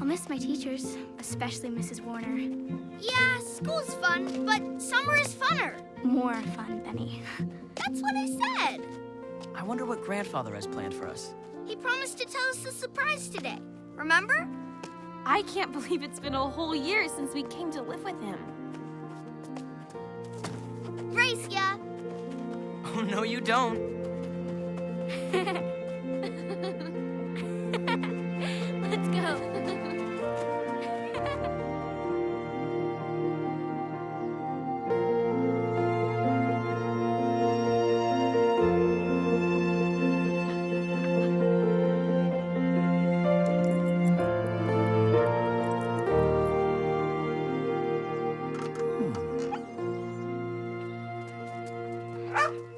miss my teachers, especially Mrs. Warner. Yeah, school's fun, but summer is funner. More fun, Benny. That's what I said. I wonder what Grandfather has planned for us. He promised to tell us the surprise today. Remember? I can't believe it's been a whole year since we came to live with him. Race ya! Oh, no, you don't. Let's go.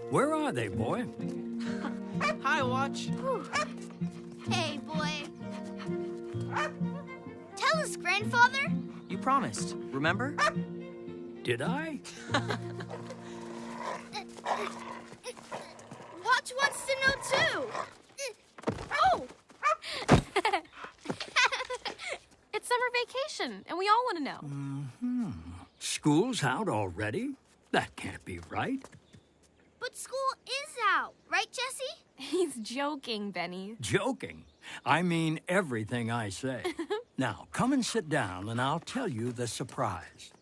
Where are they, boy? Hi, Watch. Hey, boy. Tell us, Grandfather. You promised, remember? Did I? Watch wants to know, too. Oh! It's summer vacation, and we all want to know. School's out already? That can't be right. But school is out, right, Jesse? He's joking, Benny. Joking. I mean everything I say. Now, come and sit down, and I'll tell you the surprise.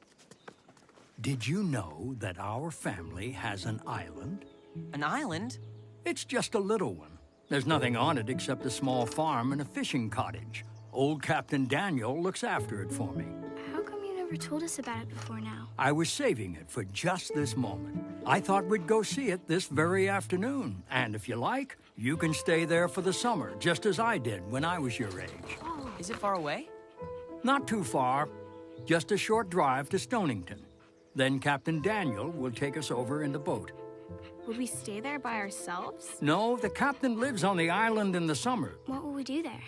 Did you know that our family has an island? An island? It's just a little one. There's nothing on it except a small farm and a fishing cottage. Old Captain Daniel looks after it for me. How come you never told us about it before now? I was saving it for just this moment. I thought we'd go see it this very afternoon. And if you like, you can stay there for the summer, just as I did when I was your age. Is it far away? Not too far. Just a short drive to Stonington. Then Captain Daniel will take us over in the boat. Would we stay there by ourselves? No, the captain lives on the island in the summer. What will we do there?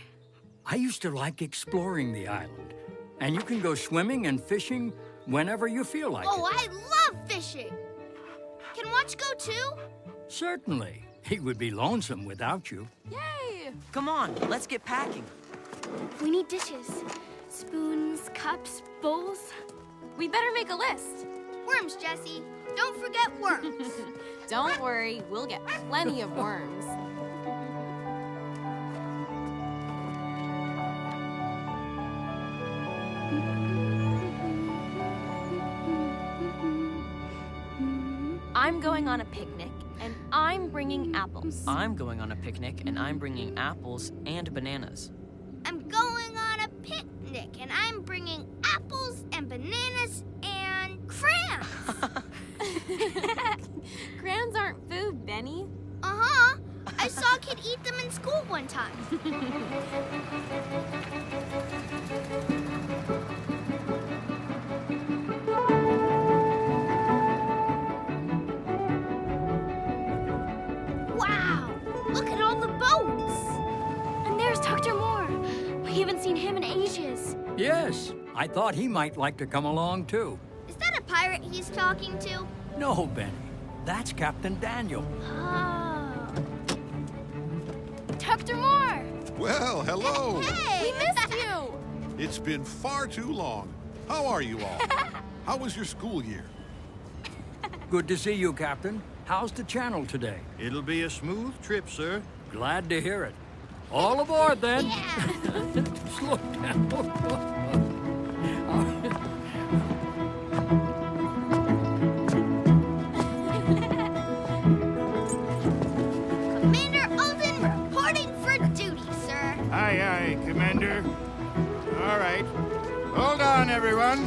I used to like exploring the island. And you can go swimming and fishing whenever you feel like Oh, it. I love fishing. Can Watch go, too? Certainly. He would be lonesome without you. Yay! Come on, let's get packing. We need dishes. Spoons, cups, bowls. We better make a list. Worms, Jesse. Don't forget worms. Don't worry, we'll get plenty of worms. I'm going on a picnic, and I'm bringing apples. I'm going on a picnic, and I'm bringing apples and bananas. I'm going on a picnic, and I'm bringing apples and bananas and crayons. Crayons aren't food, Benny. Uh-huh. I saw a kid eat them in school one time. Wow! Look at all the boats! And there's Dr. Moore. We haven't seen him in ages. Yes, I thought he might like to come along too. Is that a pirate he's talking to? No, Benny. That's Captain Daniel. Oh. Dr. Moore! Well, hello. Hey! We missed you! It's been far too long. How are you all? How was your school year? Good to see you, Captain. How's the channel today? It'll be a smooth trip, sir. Glad to hear it. All aboard, then. Yeah! Slow down. Commander Alden reporting for duty, sir. Aye, aye, Commander. All right. Hold on, everyone.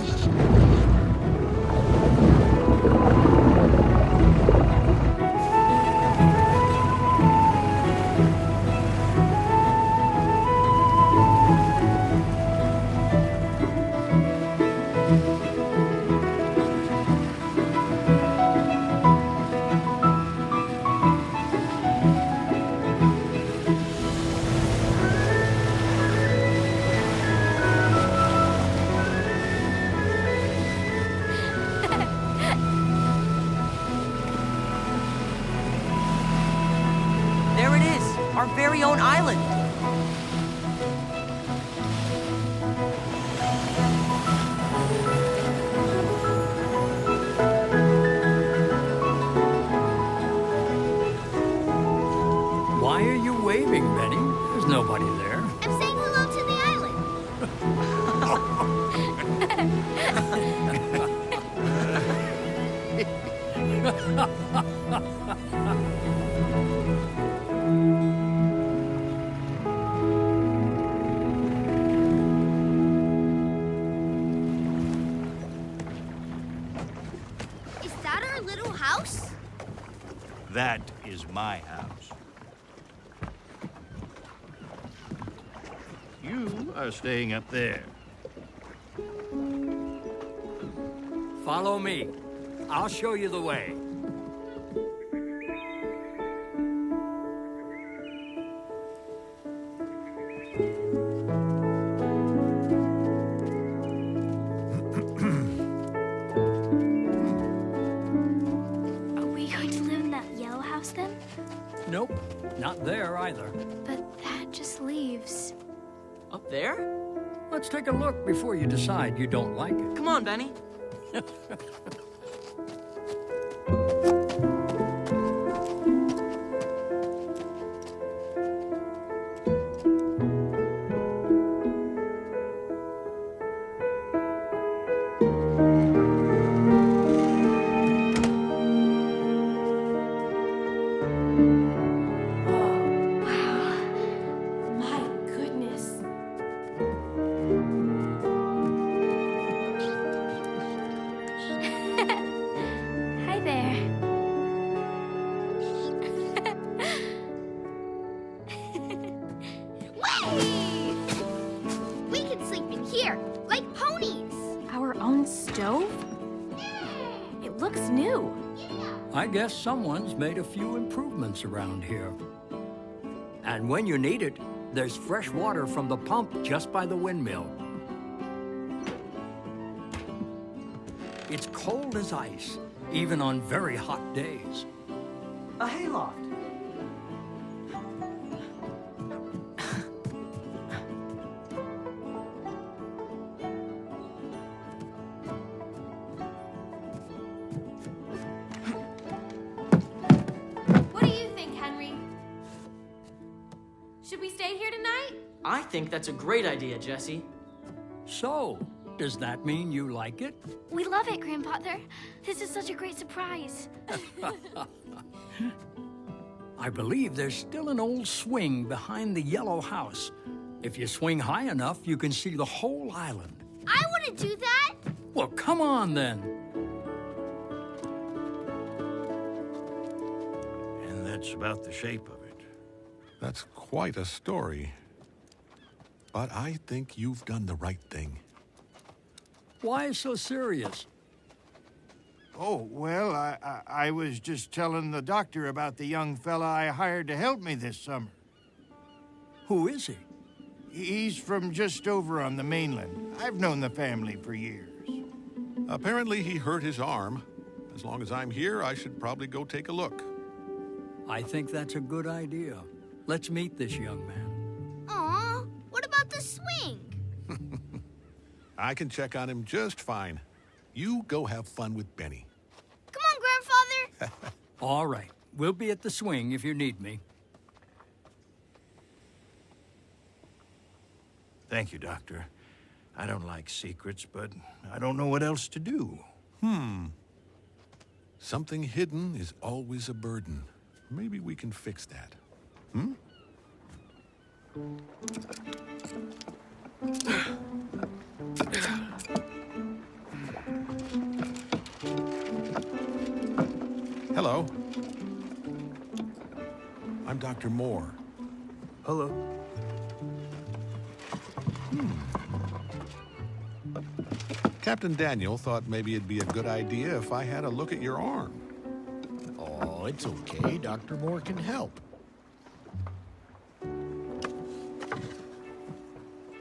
That is my house. You are staying up there. Follow me. I'll show you the way. Are we going to live in that yellow house then? Nope, not there either. But that just leaves. Up there? Let's take a look before you decide you don't like it. Come on, Benny. My goodness. Hi there. Whee! We can sleep in here, like ponies. Our own stove? It looks new. I guess someone's made a few improvements around here. And when you need it, there's fresh water from the pump just by the windmill. It's cold as ice, even on very hot days. A hayloft. What do you think, Henry? Should we stay here tonight? I think that's a great idea, Jesse. So, does that mean you like it? We love it, Grandfather. This is such a great surprise. I believe there's still an old swing behind the yellow house. If you swing high enough, you can see the whole island. I want to do that. Well, come on then. And that's about the shape of it. That's quite a story. But I think you've done the right thing. Why so serious? Oh, well, I was just telling the doctor about the young fella I hired to help me this summer. Who is he? He's from just over on the mainland. I've known the family for years. Apparently he hurt his arm. As long as I'm here, I should probably go take a look. I think that's a good idea. Let's meet this young man. Aw, what about the swing? I can check on him just fine. You go have fun with Benny. Come on, Grandfather. All right. We'll be at the swing if you need me. Thank you, Doctor. I don't like secrets, but I don't know what else to do. Something hidden is always a burden. Maybe we can fix that. Hello. I'm Dr. Moore. Hello. Captain Daniel thought maybe it'd be a good idea if I had a look at your arm. Oh, it's okay. Dr. Moore can help.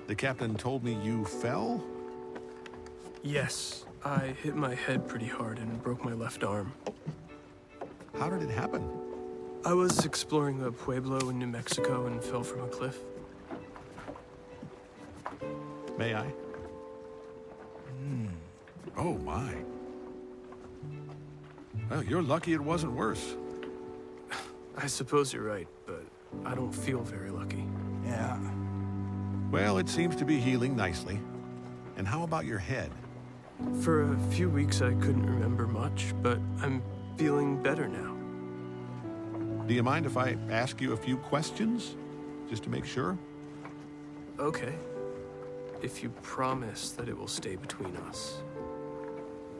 The captain told me you fell? Yes, I hit my head pretty hard and broke my left arm. How did it happen? I was exploring a pueblo in New Mexico and fell from a cliff. May I? Oh, my. Well, you're lucky it wasn't worse. I suppose you're right, but I don't feel very lucky. Yeah. Well, it seems to be healing nicely. And how about your head? For a few weeks, I couldn't remember much, but I'm feeling better now. Do you mind if I ask you a few questions? Just to make sure? Okay. If you promise that it will stay between us.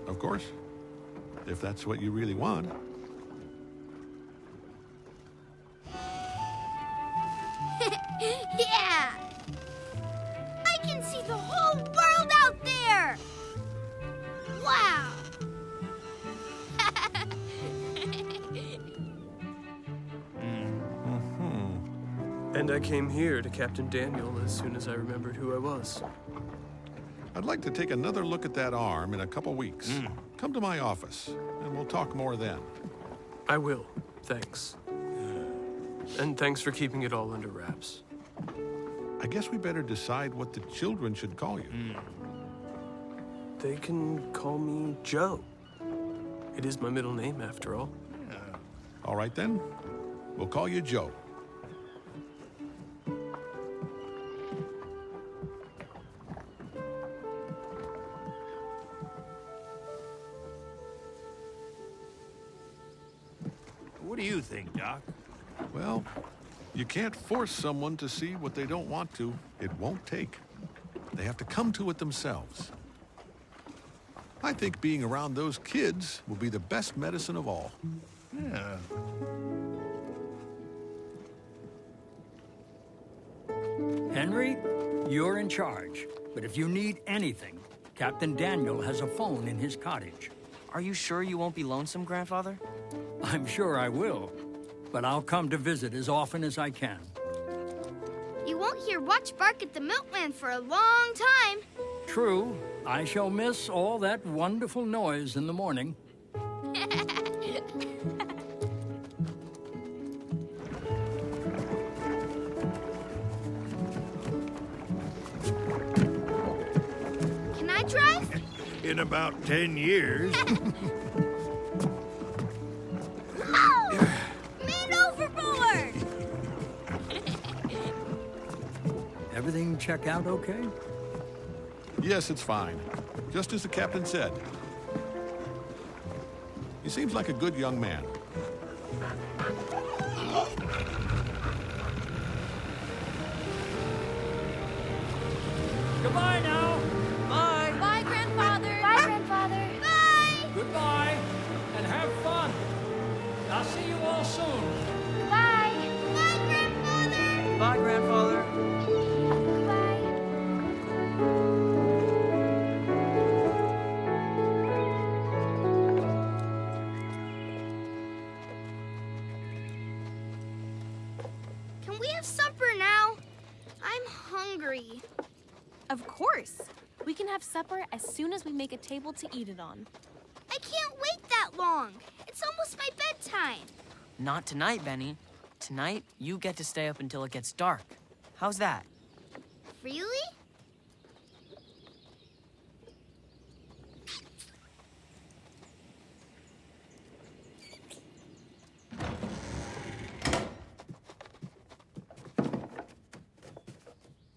Of course. If that's what you really want. And I came here to Captain Daniel as soon as I remembered who I was. I'd like to take another look at that arm in a couple weeks. Come to my office, and we'll talk more then. I will, thanks. And thanks for keeping it all under wraps. I guess we better decide what the children should call you. They can call me Joe. It is my middle name, after all. All right, then. We'll call you Joe. What do you think, Doc? Well, you can't force someone to see what they don't want to. It won't take. They have to come to it themselves. I think being around those kids will be the best medicine of all. Yeah. Henry, you're in charge. But if you need anything, Captain Daniel has a phone in his cottage. Are you sure you won't be lonesome, Grandfather? I'm sure I will. But I'll come to visit as often as I can. You won't hear Watch bark at the milkman for a long time. True, I shall miss all that wonderful noise in the morning. Can I drive? In about 10 years. Oh! Man overboard! Everything check out okay? Yes, it's fine. Just as the captain said. He seems like a good young man. Goodbye now. Bye! Bye, Grandfather! Bye, Grandfather. Bye! Goodbye, and have fun. I'll see you all soon. Bye. Bye, Grandfather! Bye, Grandfather! Bye. Can we have supper now? I'm hungry. Of course. We can have supper as soon as we make a table to eat it on. I can't wait that long. It's almost my bedtime. Not tonight, Benny. Tonight, you get to stay up until it gets dark. How's that? Really?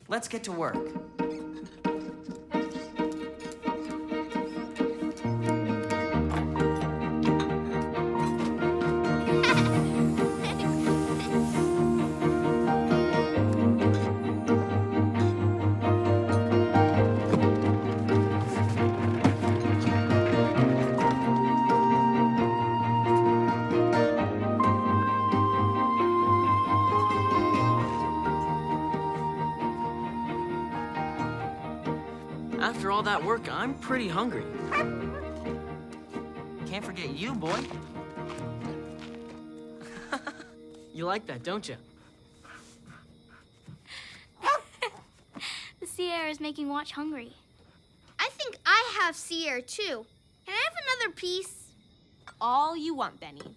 Let's get to work. After all that work, I'm pretty hungry. Can't forget you, boy. You like that, don't you? The sea air is making Watch hungry. I think I have sea air too. Can I have another piece? All you want, Benny.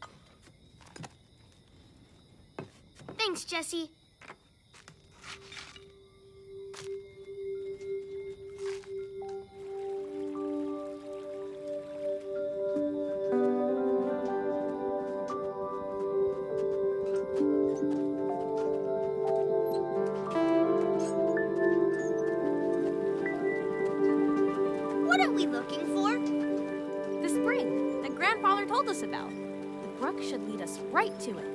Thanks, Jessie. What are we looking for? The spring that Grandfather told us about. The brook should lead us right to it.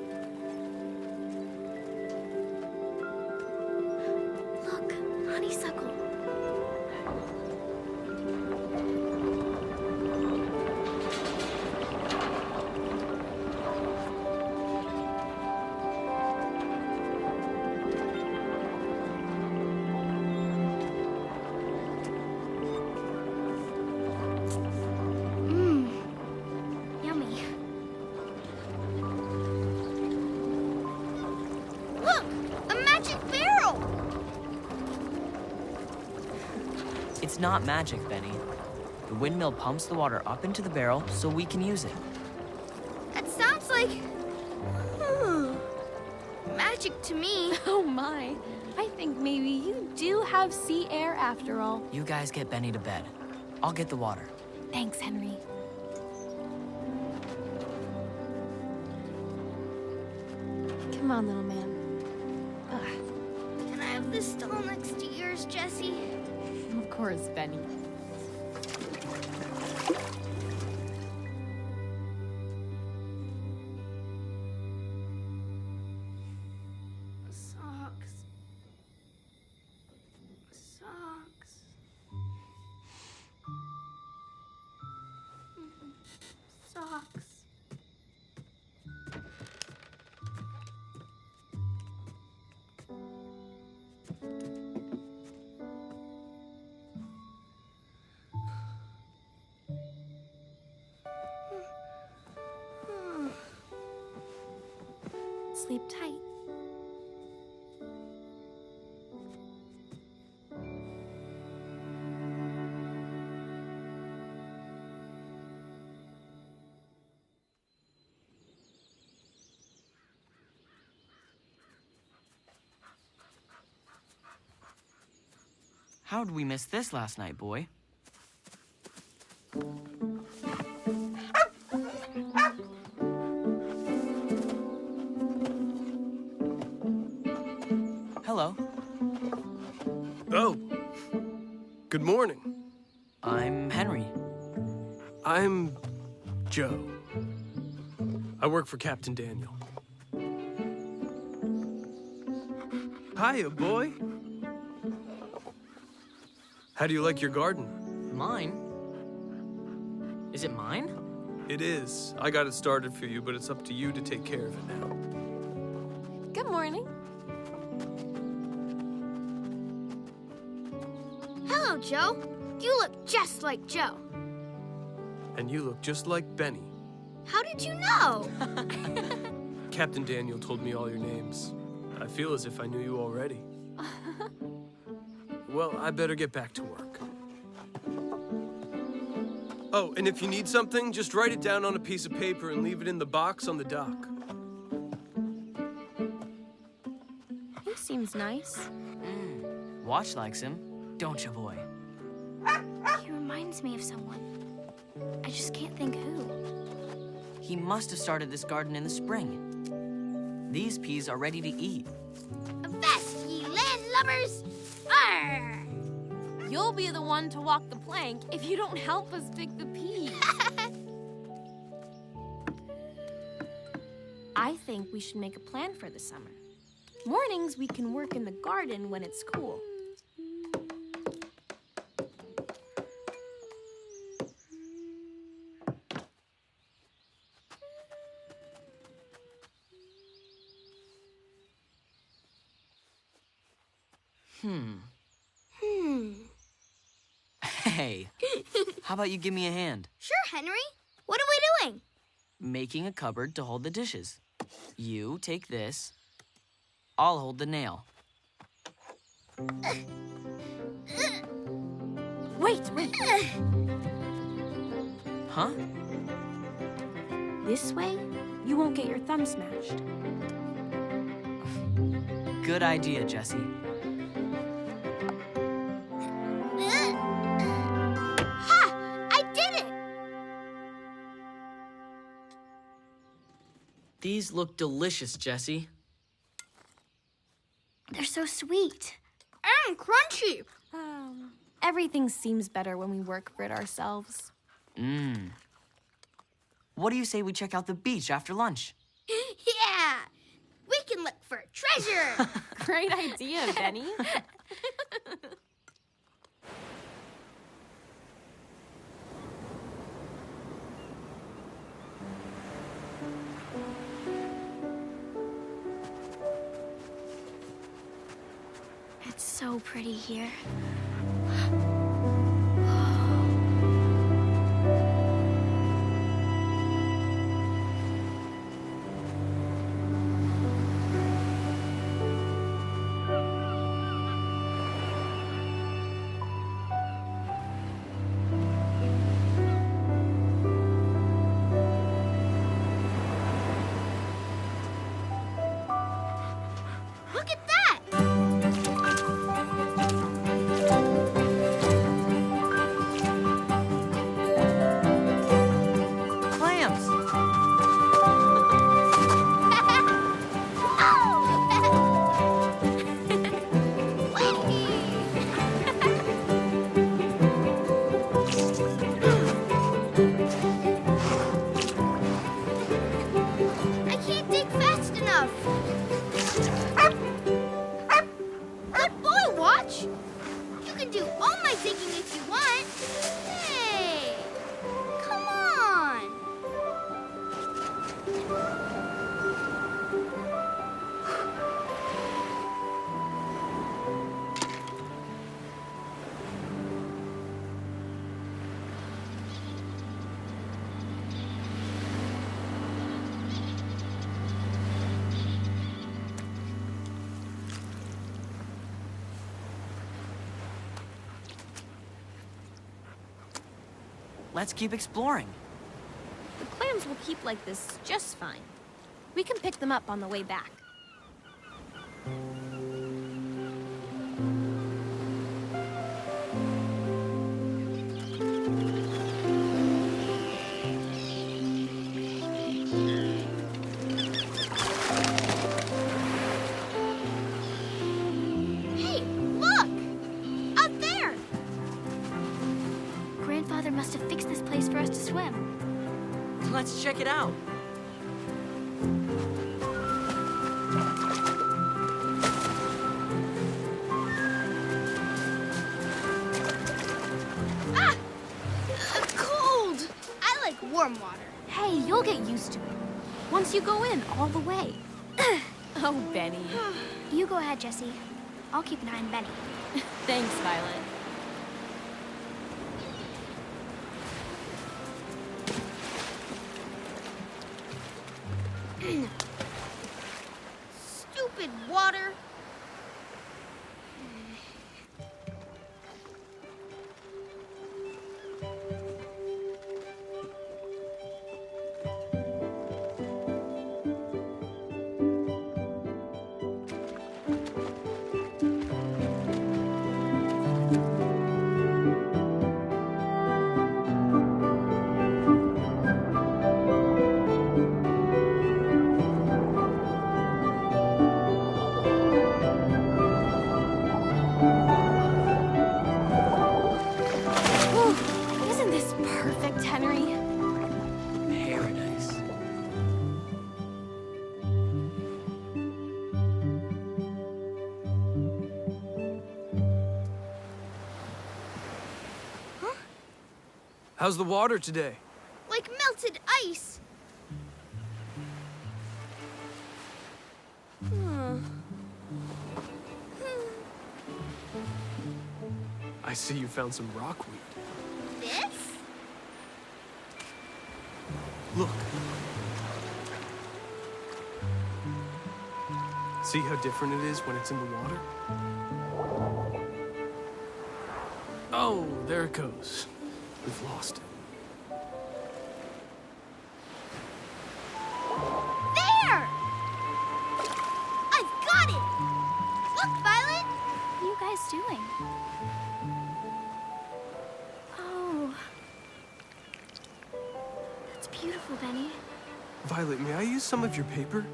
Look, honeysuckle. Mmm. Yummy. It's not magic, Benny. The windmill pumps the water up into the barrel so we can use it. That sounds like magic to me. Oh my. I think maybe you do have sea air after all. You guys get Benny to bed. I'll get the water. Thanks, Henry. Come on, little man. Ugh. Can I have this stall next to yours, Jesse? Of course, Benny. Socks. Socks. Socks. Sleep tight. How'd we miss this last night, boy? Hello. Oh. Good morning. I'm Henry. I'm Joe. I work for Captain Daniel. Hiya, boy. How do you like your garden? Mine? Is it mine? It is. I got it started for you, but it's up to you to take care of it now. Good morning. Hello, Joe. You look just like Joe. And you look just like Benny. How did you know? Captain Daniel told me all your names. I feel as if I knew you already. Well, I better get back to work. Oh, and if you need something, just write it down on a piece of paper and leave it in the box on the dock. He seems nice. Watch likes him, don't you, boy? He reminds me of someone. I just can't think who. He must have started this garden in the spring. These peas are ready to eat. Avast, ye landlubbers! Arr! You'll be the one to walk the plank if you don't help us pick the peas. I think we should make a plan for the summer. Mornings we can work in the garden when it's cool. Hey, how about you give me a hand? Sure, Henry. What are we doing? Making a cupboard to hold the dishes. You take this. I'll hold the nail. Wait. Huh? This way, you won't get your thumb smashed. Good idea, Jesse. Ha! I did it! These look delicious, Jesse. They're so sweet. And crunchy. Everything seems better when we work for it ourselves. What do you say we check out the beach after lunch? Yeah! We can look for treasure! Great idea, Benny. It's so pretty here. Let's keep exploring. The clams will keep like this just fine. We can pick them up on the way back. Hey, look! Up there! Grandfather must have fixed this place for us to swim. Let's check it out. Cold! I like warm water. Hey, you'll get used to it. Once you go in all the way. Oh, Benny. You go ahead, Jesse. I'll keep an eye on Benny. Thanks, Violet. Stupid water. Whew, isn't this perfect, Henry? Paradise. How's the water today? Like melted ice. I see you found some rockweed. This? Look. See how different it is when it's in the water? Oh, there it goes. We've lost it. There! I've got it! Look, Violet! What are you guys doing? Oh. That's beautiful, Benny. Violet, may I use some of your paper?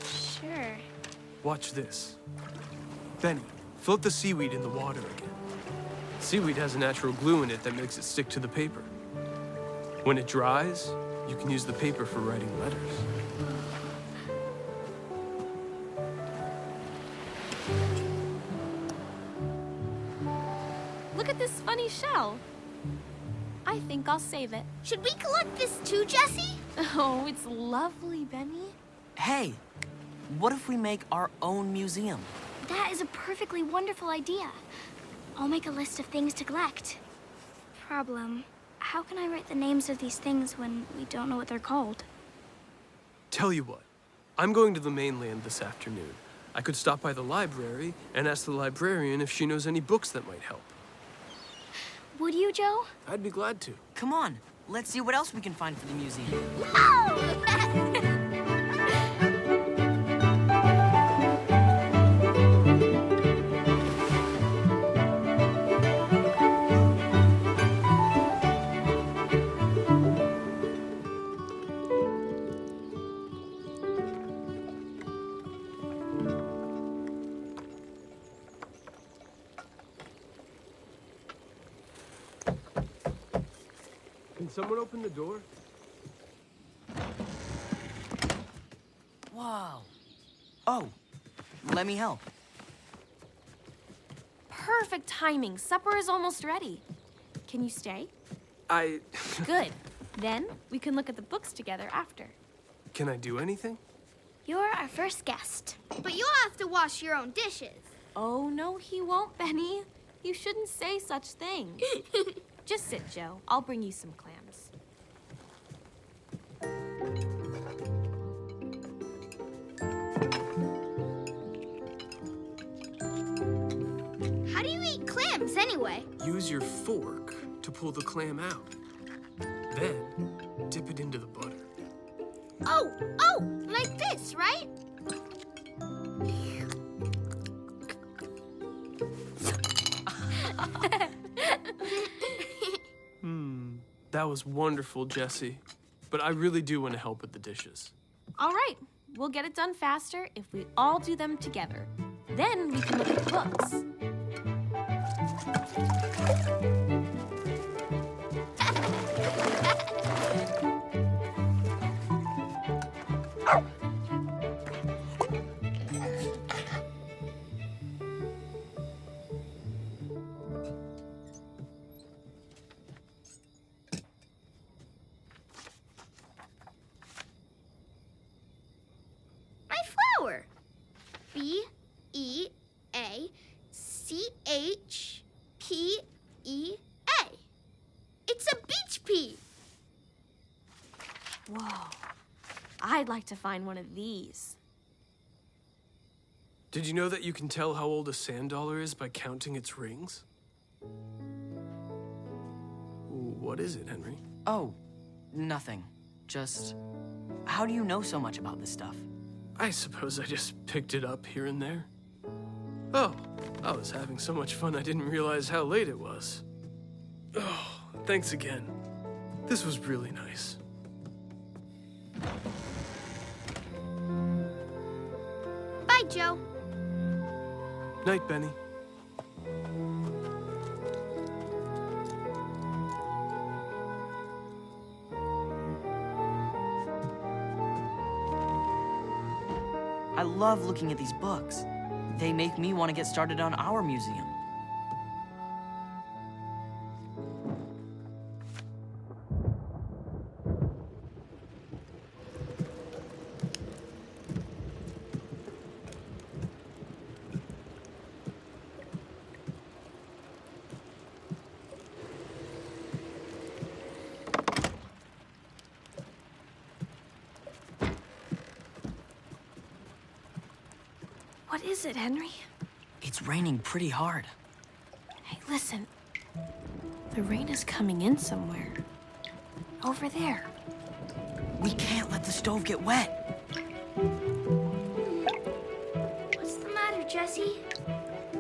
Sure. Watch this. Benny, float the seaweed in the water again. Seaweed has a natural glue in it that makes it stick to the paper. When it dries, you can use the paper for writing letters. Look at this funny shell. I think I'll save it. Should we collect this too, Jesse? Oh, it's lovely, Benny. Hey, what if we make our own museum? That is a perfectly wonderful idea. I'll make a list of things to collect. Problem. How can I write the names of these things when we don't know what they're called? Tell you what, I'm going to the mainland this afternoon. I could stop by the library and ask the librarian if she knows any books that might help. Would you, Joe? I'd be glad to. Come on, let's see what else we can find for the museum. Can someone open the door? Wow. Oh, let me help. Perfect timing. Supper is almost ready. Can you stay? Good. Then we can look at the books together after. Can I do anything? You're our first guest. But you'll have to wash your own dishes. Oh, no, he won't, Benny. You shouldn't say such things. Just sit, Joe. I'll bring you some clams. How do you eat clams anyway? Use your fork to pull the clam out. Then, dip it into the butter. Oh, like this, right? That was wonderful, Jessie. But I really do want to help with the dishes. All right, we'll get it done faster if we all do them together. Then we can look at the books. My flower. B-E-A-C-H-P-E-A. It's a beach pea. Whoa, I'd like to find one of these. Did you know that you can tell how old a sand dollar is by counting its rings? What is it, Henry? Oh, nothing. Just, how do you know so much about this stuff? I suppose I just picked it up here and there. Oh, I was having so much fun I didn't realize how late it was. Oh, thanks again. This was really nice. Bye, Joe. Night, Benny. I love looking at these books. They make me want to get started on our museum. What is it, Henry? It's raining pretty hard. Hey, listen. The rain is coming in somewhere. Over there. We can't let the stove get wet. What's the matter, Jesse?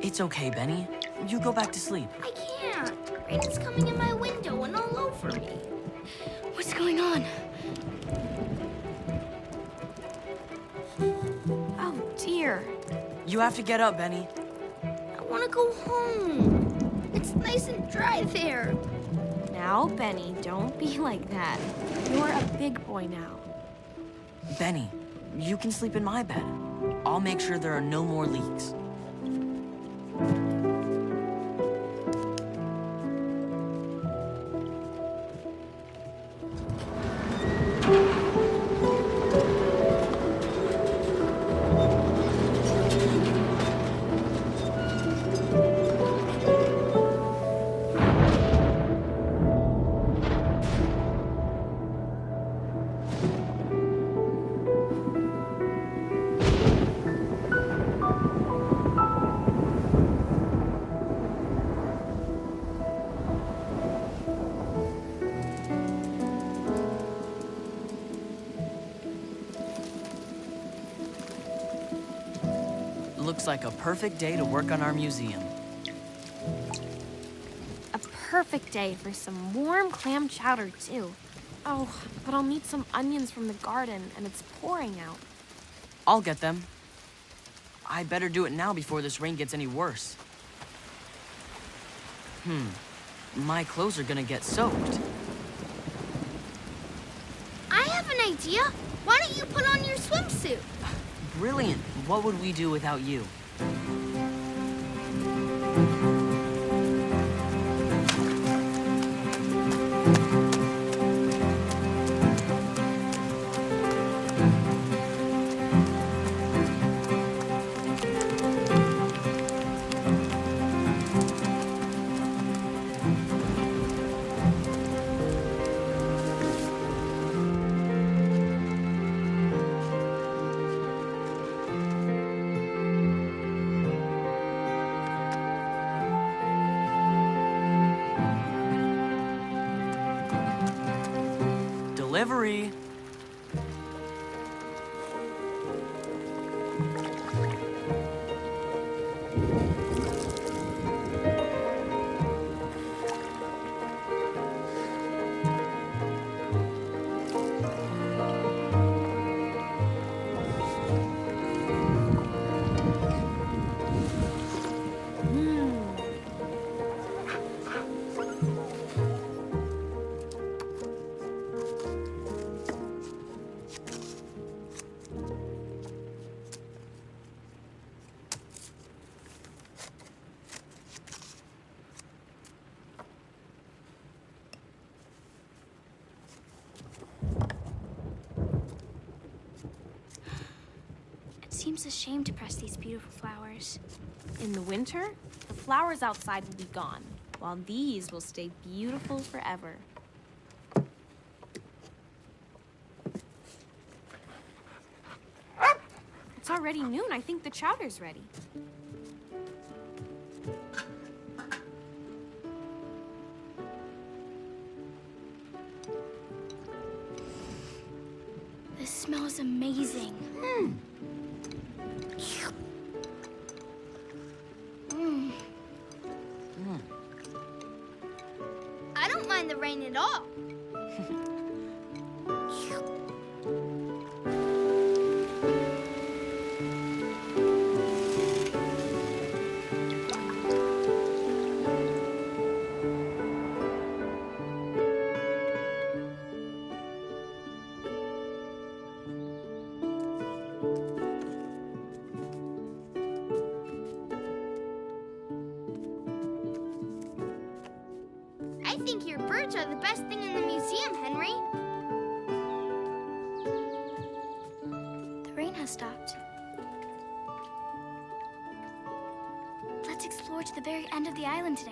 It's okay, Benny. You go back to sleep. I can't. Rain is coming in my window and all over me. What's going on? Oh, dear. You have to get up, Benny. I want to go home. It's nice and dry there. Now, Benny, don't be like that. You're a big boy now. Benny, you can sleep in my bed. I'll make sure there are no more leaks. Looks like a perfect day to work on our museum. A perfect day for some warm clam chowder, too. Oh, but I'll need some onions from the garden, and it's pouring out. I'll get them. I better do it now before this rain gets any worse. My clothes are gonna get soaked. I have an idea. Why don't you put on your swimsuit? Brilliant. What would we do without you? Delivery. It seems a shame to press these beautiful flowers. In the winter, the flowers outside will be gone, while these will stay beautiful forever. It's already noon. I think the chowder's ready. This smells amazing. I don't mind the rain at all. I think your birds are the best thing in the museum, Henry. The rain has stopped. Let's explore to the very end of the island today.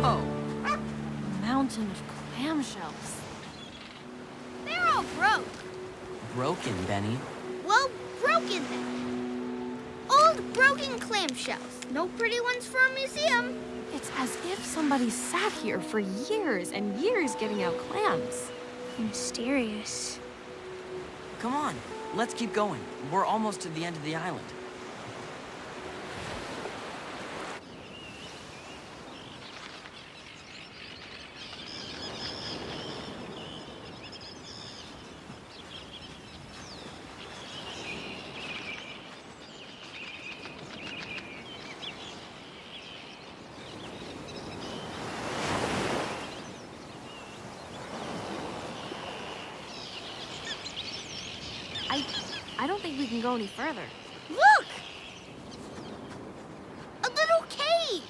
Whoa. A mountain of clamshells. They're all broke. Broken, Benny. Well, broken then. Old broken clamshells. No pretty ones for a museum. It's as if somebody sat here for years and years getting out clams. Mysterious. Come on, let's keep going. We're almost to the end of the island. I don't think we can go any further. Look! A little cave!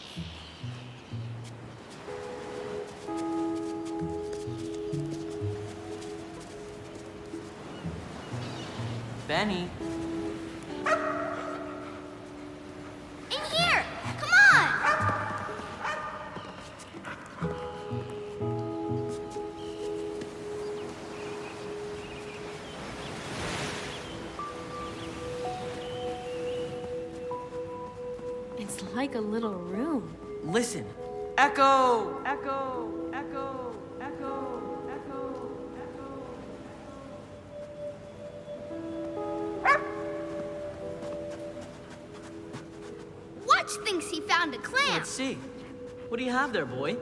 Benny. In here! Come on! It's like a little room. Listen. Echo! Echo! Echo! Echo! Echo! Echo! Watch thinks he found a clam. Let's see. What do you have there, boy?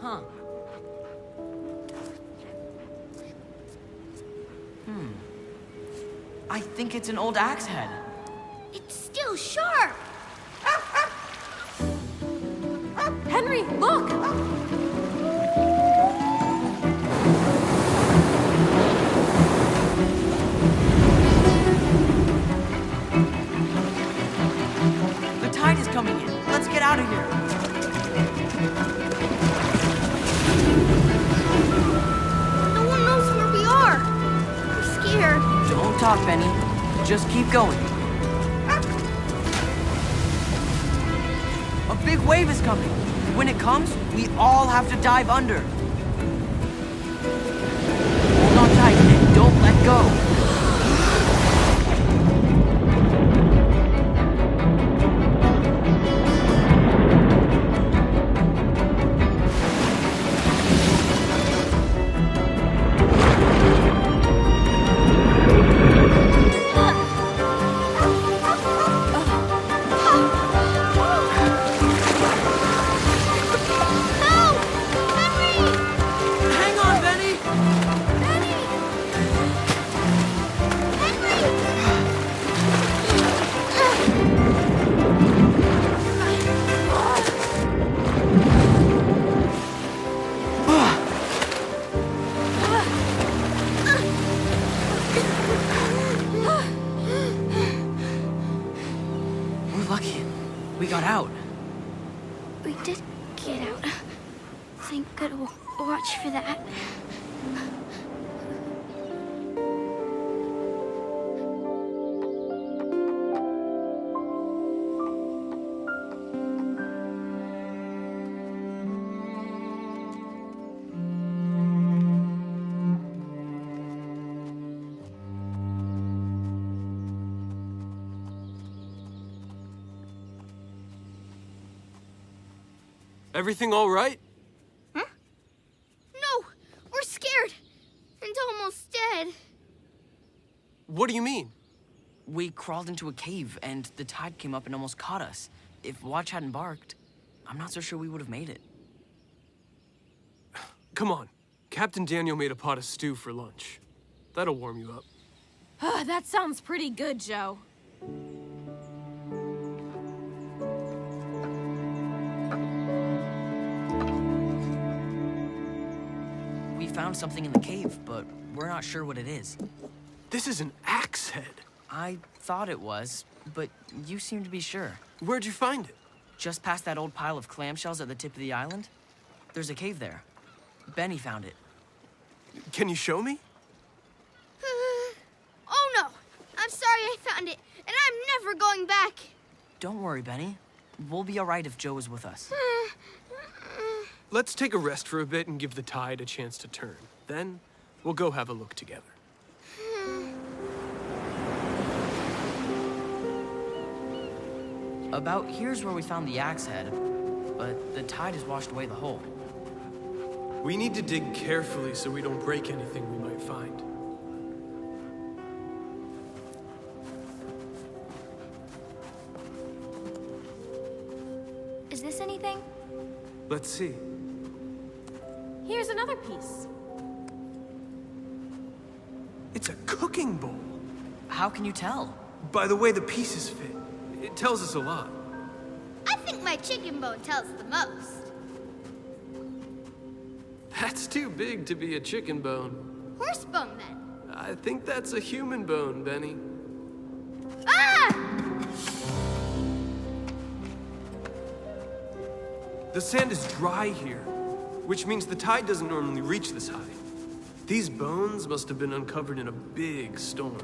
Huh. I think it's an old axe head. It's still sharp. Henry, look! The tide is coming in. Let's get out of here. No one knows where we are. I'm scared. Don't talk, Benny. Just keep going. A big wave is coming. When it comes, we all have to dive under. Hold on tight and don't let go. Hang on, Benny! We're lucky. We got out. We did get out. Thank good watch for that. Everything all right? Huh? No, we're scared and almost dead. What do you mean? We crawled into a cave and the tide came up and almost caught us. If Watch hadn't barked, I'm not so sure we would have made it. Come on. Captain Daniel made a pot of stew for lunch. That'll warm you up. That sounds pretty good, Joe. We found something in the cave, but we're not sure what it is. This is an axe head. I thought it was, but you seem to be sure. Where'd you find it? Just past that old pile of clamshells at the tip of the island. There's a cave there. Benny found it. Can you show me? Oh no! I'm sorry I found it, and I'm never going back. Don't worry, Benny. We'll be all right if Joe is with us. Let's take a rest for a bit and give the tide a chance to turn. Then, we'll go have a look together. About here's where we found the axe head, but the tide has washed away the hole. We need to dig carefully so we don't break anything we might find. Is this anything? Let's see. Here's another piece. It's a cooking bowl. How can you tell? By the way the pieces fit. It tells us a lot. I think my chicken bone tells the most. That's too big to be a chicken bone. Horse bone, then. I think that's a human bone, Benny. Ah! The sand is dry here, which means the tide doesn't normally reach this high. These bones must have been uncovered in a big storm.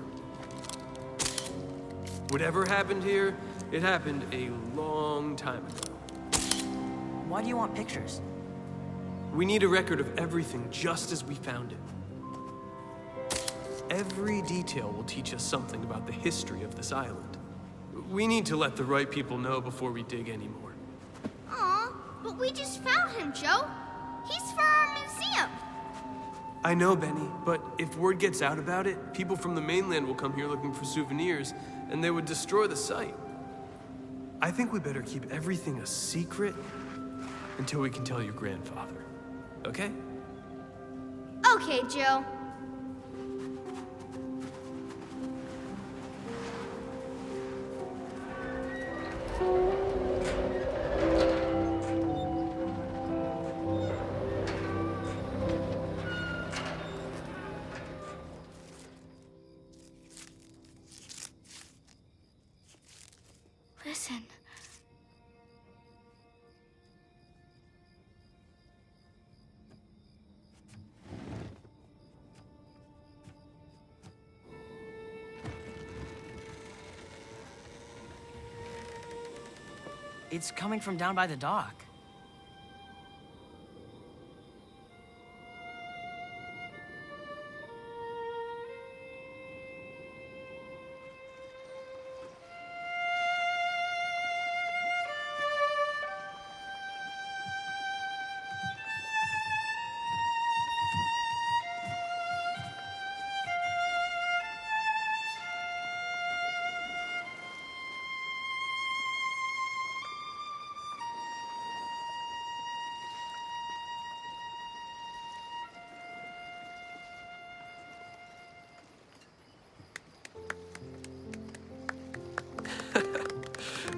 Whatever happened here, it happened a long time ago. Why do you want pictures? We need a record of everything just as we found it. Every detail will teach us something about the history of this island. We need to let the right people know before we dig anymore. Aw, but we just found him, Joe. He's for our museum. I know, Benny, but if word gets out about it, people from the mainland will come here looking for souvenirs, and they would destroy the site. I think we better keep everything a secret until we can tell your grandfather. Okay? Okay, Joe. Listen. It's coming from down by the dock.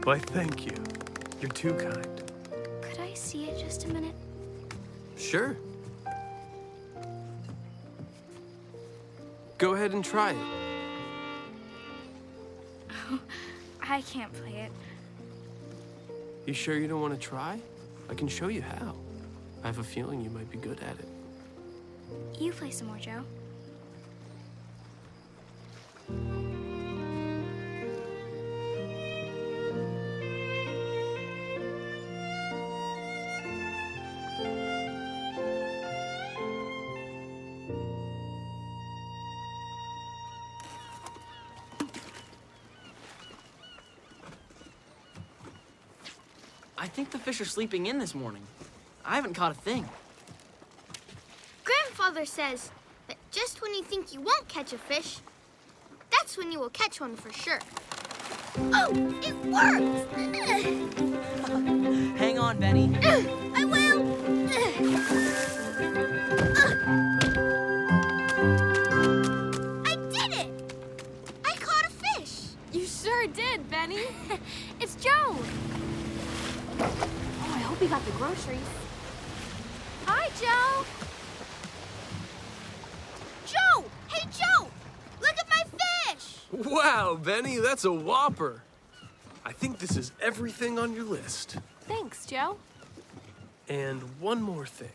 Why, thank you. You're too kind. Could I see it just a minute? Sure. Go ahead and try it. I can't play it. You sure you don't want to try? I can show you how. I have a feeling you might be good at it. You play some more, Joe. I think the fish are sleeping in this morning. I haven't caught a thing. Grandfather says that just when you think you won't catch a fish, that's when you will catch one for sure. Oh, it worked! Hang on, Benny. I will! I did it! I caught a fish! You sure did, Benny. It's Joe! Oh, I hope he got the groceries. Hi, Joe! Joe! Hey, Joe! Look at my fish! Wow, Benny, that's a whopper. I think this is everything on your list. Thanks, Joe. And one more thing.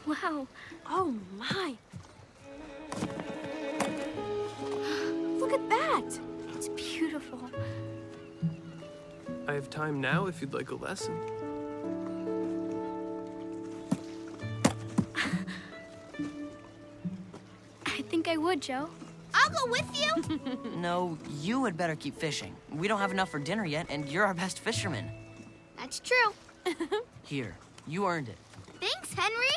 Wow. Oh, my. Look at that. It's beautiful. I have time now if you'd like a lesson. I think I would, Joe. I'll go with you. No, you had better keep fishing. We don't have enough for dinner yet, and you're our best fisherman. That's true. Here, you earned it. Thanks, Henry.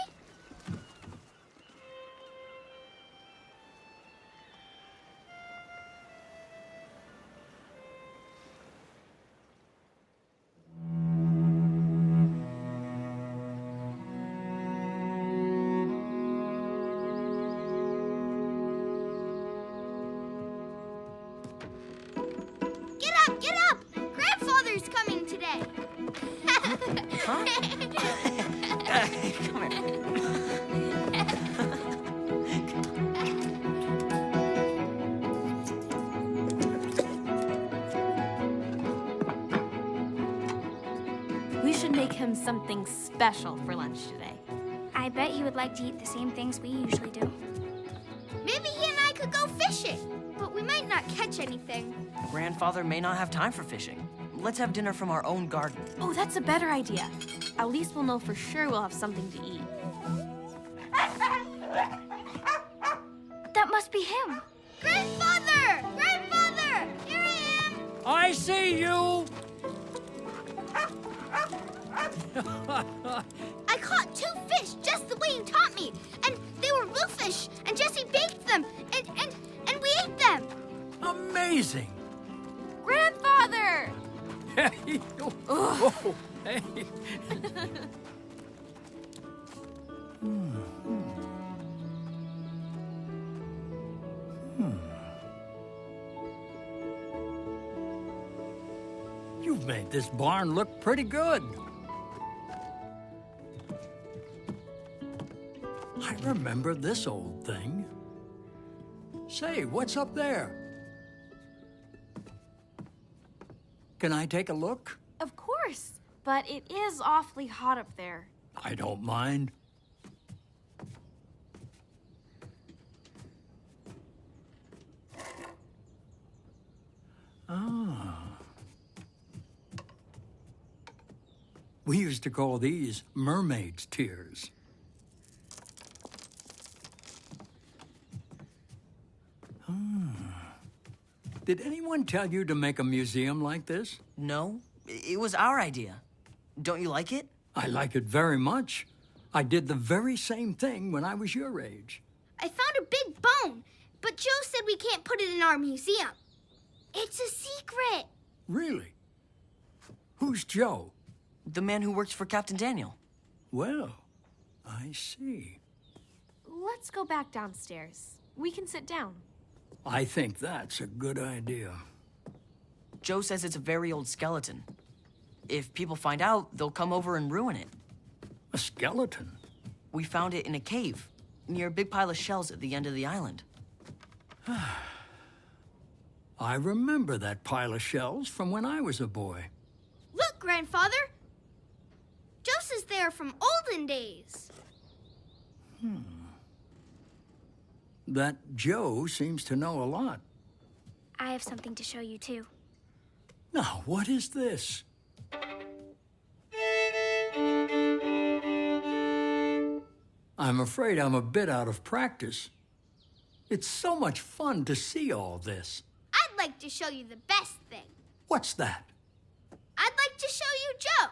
Get up! Grandfather's coming today. Huh? Come here. We should make him something special for lunch today. I bet he would like to eat the same things we usually do. Maybe he and I could go fishing, but we might not catch anything. Grandfather may not have time for fishing. Let's have dinner from our own garden. Oh, that's a better idea. At least we'll know for sure we'll have something to eat. That must be him. Grandfather! Grandfather! Here I am! I see you! I caught 2 fish just the way you taught me, and they were bluefish, and Jesse baked them, and we ate them. Amazing! Grandfather! Hey, oh, hey. You've made this barn look pretty good. I remember this old thing. Say, what's up there? Can I take a look? Of course, but it is awfully hot up there. I don't mind. We used to call these mermaid's tears. Did anyone tell you to make a museum like this? No, it was our idea. Don't you like it? I like it very much. I did the very same thing when I was your age. I found a big bone, but Joe said we can't put it in our museum. It's a secret. Really? Who's Joe? The man who works for Captain Daniel. Well, I see. Let's go back downstairs. We can sit down. I think that's a good idea. Joe says it's a very old skeleton. If people find out, they'll come over and ruin it. A skeleton? We found it in a cave, near a big pile of shells at the end of the island. I remember that pile of shells from when I was a boy. Look, Grandfather. Joe says they are from olden days. That Joe seems to know a lot. I have something to show you, too. Now, what is this? I'm afraid I'm a bit out of practice. It's so much fun to see all this. I'd like to show you the best thing. What's that? I'd like to show you Joe.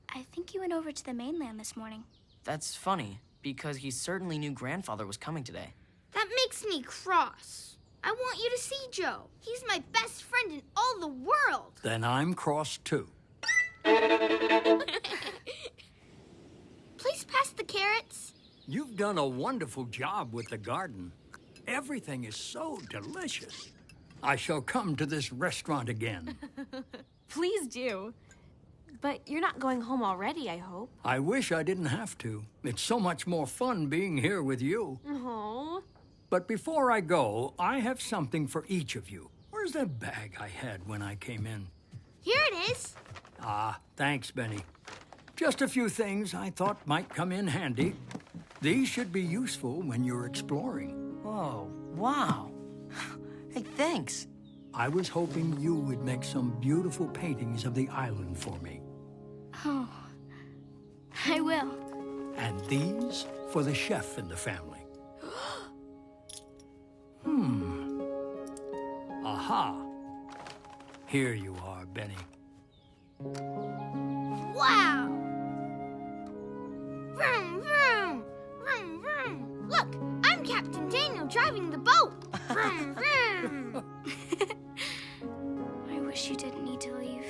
I think you went over to the mainland this morning. That's funny, because he certainly knew Grandfather was coming today. That makes me cross. I want you to see Joe. He's my best friend in all the world. Then I'm cross too. Please pass the carrots. You've done a wonderful job with the garden. Everything is so delicious. I shall come to this restaurant again. Please do. But you're not going home already, I hope. I wish I didn't have to. It's so much more fun being here with you. Oh. But before I go, I have something for each of you. Where's that bag I had when I came in? Here it is. Ah, thanks, Benny. Just a few things I thought might come in handy. These should be useful when you're exploring. Whoa, wow. Hey, thanks. I was hoping you would make some beautiful paintings of the island for me. Oh, I will. And these for the chef in the family. Aha. Here you are, Benny. Wow. Vroom, vroom. Vroom, vroom. Look, I'm Captain Daniel driving the boat. Vroom, vroom. I wish you didn't need to leave.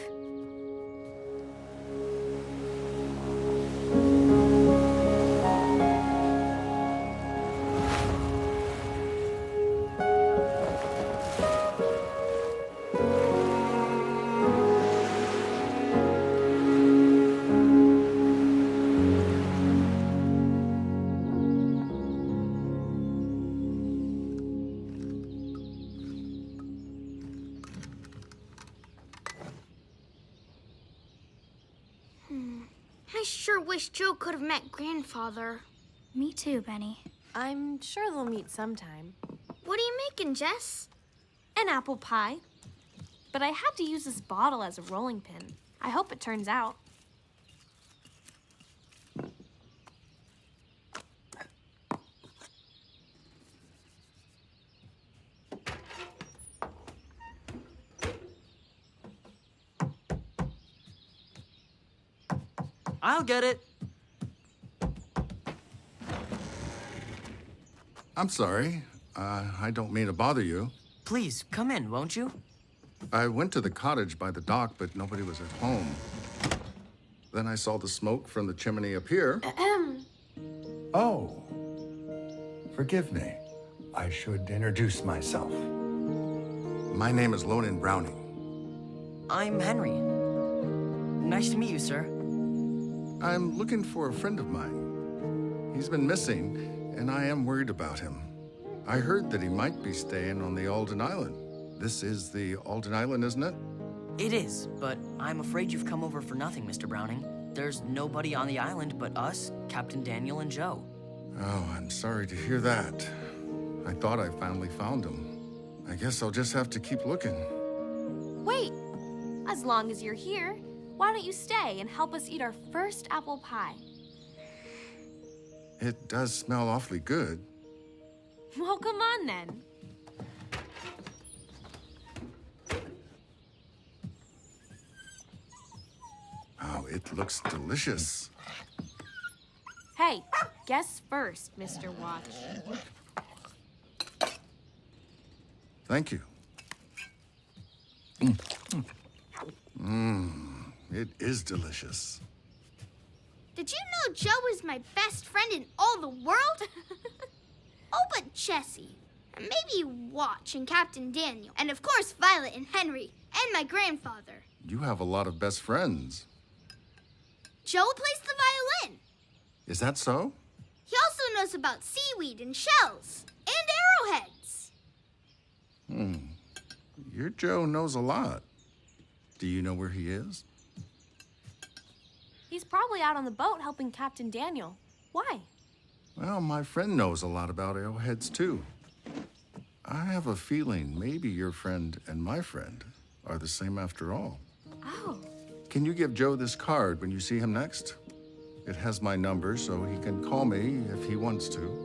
I sure wish Joe could have met Grandfather. Me too, Benny. I'm sure they'll meet sometime. What are you making, Jess? An apple pie. But I had to use this bottle as a rolling pin. I hope it turns out. I'll get it. I'm sorry. I don't mean to bother you. Please, come in, won't you? I went to the cottage by the dock, but nobody was at home. Then I saw the smoke from the chimney up here. Oh. Forgive me. I should introduce myself. My name is Lonan Browning. I'm Henry. Nice to meet you, sir. I'm looking for a friend of mine. He's been missing, and I am worried about him. I heard that he might be staying on the Alden Island. This is the Alden Island, isn't it? It is, but I'm afraid you've come over for nothing, Mr. Browning. There's nobody on the island but us, Captain Daniel, and Joe. Oh, I'm sorry to hear that. I thought I finally found him. I guess I'll just have to keep looking. Wait. As long as you're here, Why don't you stay and help us eat our first apple pie? It does smell awfully good. Well, come on then. Oh, it looks delicious. Hey, guess first, Mr. Watch. Thank you. It is delicious. Did you know Joe is my best friend in all the world? Oh, but Jessie. And maybe Watch and Captain Daniel. And of course, Violet and Henry. And my grandfather. You have a lot of best friends. Joe plays the violin. Is that so? He also knows about seaweed and shells. And arrowheads. Your Joe knows a lot. Do you know where he is? He's probably out on the boat helping Captain Daniel. Why? Well, my friend knows a lot about arrowheads, too. I have a feeling maybe your friend and my friend are the same after all. Oh. Can you give Joe this card when you see him next? It has my number, so he can call me if he wants to.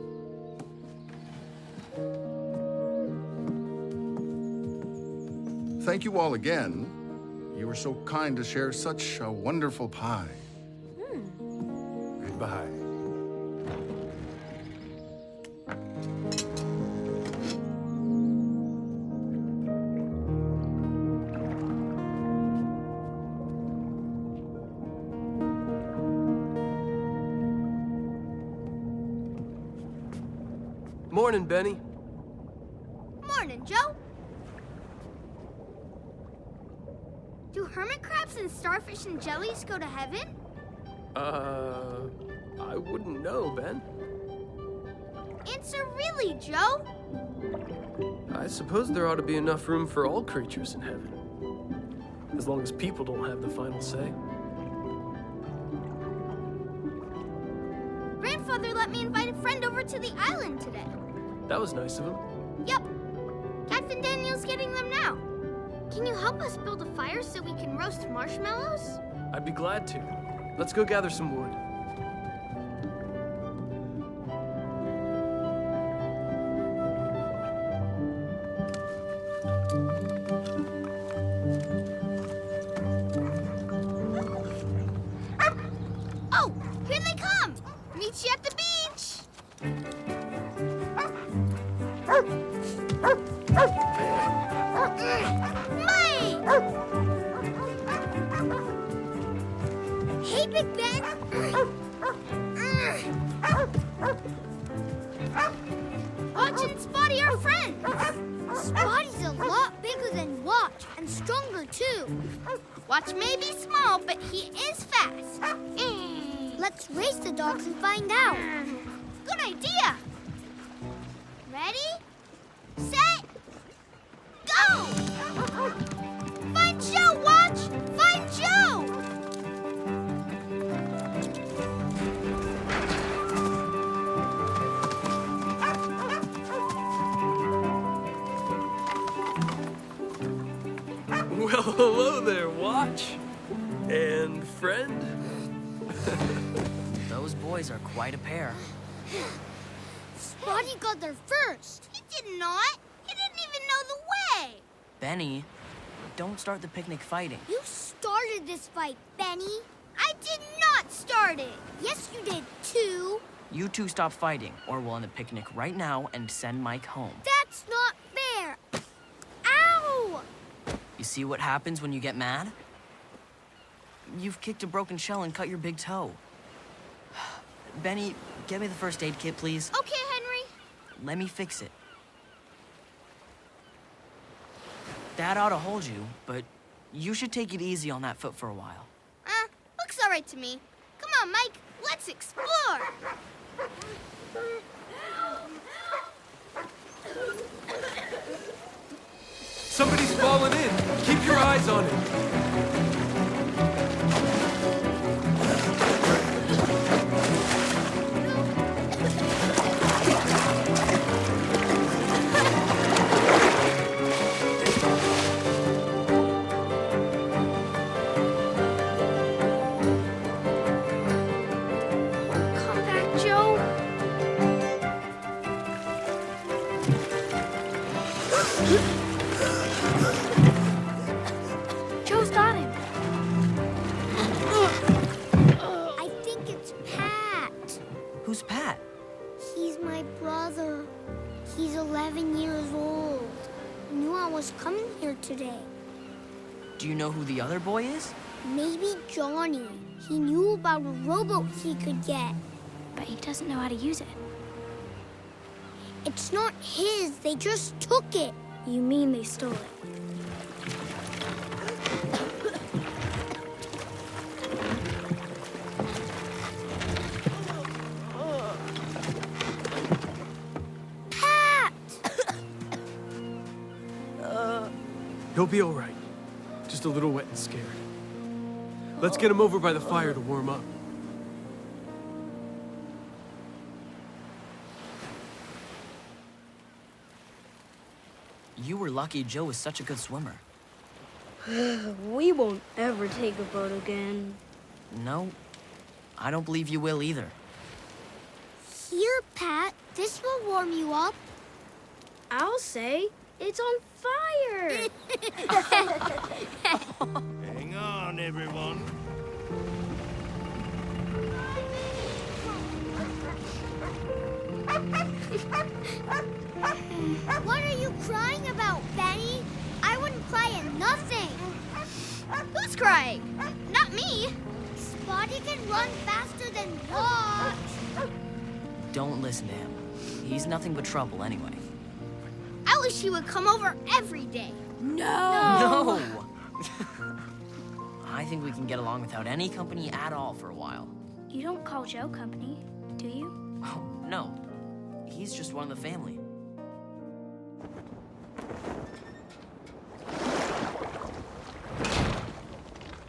Thank you all again. You were so kind to share such a wonderful pie. Goodbye. Morning, Benny. Morning, Joe. Do hermit crabs and starfish and jellies go to heaven? I wouldn't know, Ben. Answer really, Joe. I suppose there ought to be enough room for all creatures in heaven. As long as people don't have the final say. Grandfather let me invite a friend over to the island today. That was nice of him. Yep. Captain Daniel's getting them now. Can you help us build a fire so we can roast marshmallows? I'd be glad to. Let's go gather some wood. Oh, here they come! Meet you at the beach! Mike! Hey, Big Ben! Watch and Spotty are friends! Spotty's a lot bigger than Watch and stronger too. Watch may be small, but he is fast. Let's race the dogs and find out. Good idea. Ready, set, go! Find Joe, Watch! Find Joe! Well, hello there, Watch. And friend? Those boys are quite a pair. Spotty got there first. He did not. He didn't even know the way. Benny, don't start the picnic fighting. You started this fight, Benny. I did not start it. Yes, you did, too. You two stop fighting, or we'll end the picnic right now and send Mike home. That's not fair. Ow! You see what happens when you get mad? You've kicked a broken shell and cut your big toe. Benny, get me the first aid kit, please. Okay, Henry. Let me fix it. That ought to hold you, but you should take it easy on that foot for a while. Looks all right to me. Come on, Mike. Let's explore. Somebody's fallen in. Keep your eyes on it. Joe's got him. I think it's Pat. Who's Pat? He's my brother. He's 11 years old. He knew I was coming here today. Do you know who the other boy is? Maybe Johnny. He knew about a rowboat he could get. But he doesn't know how to use it. It's not his. They just took it. You mean they stole it? Pat! He'll be all right. Just a little wet and scared. Let's get him over by the fire to warm up. You were lucky Joe was such a good swimmer. We won't ever take a boat again. No, I don't believe you will either. Here, Pat. This will warm you up. I'll say it's on fire. Hang on, everyone. What are you crying about, Benny? I wouldn't cry at nothing. Who's crying? Not me. Spotty can run faster than Watch. Don't listen to him. He's nothing but trouble anyway. I wish he would come over every day. No! I think we can get along without any company at all for a while. You don't call Joe company, do you? Oh, no. He's just one of the family.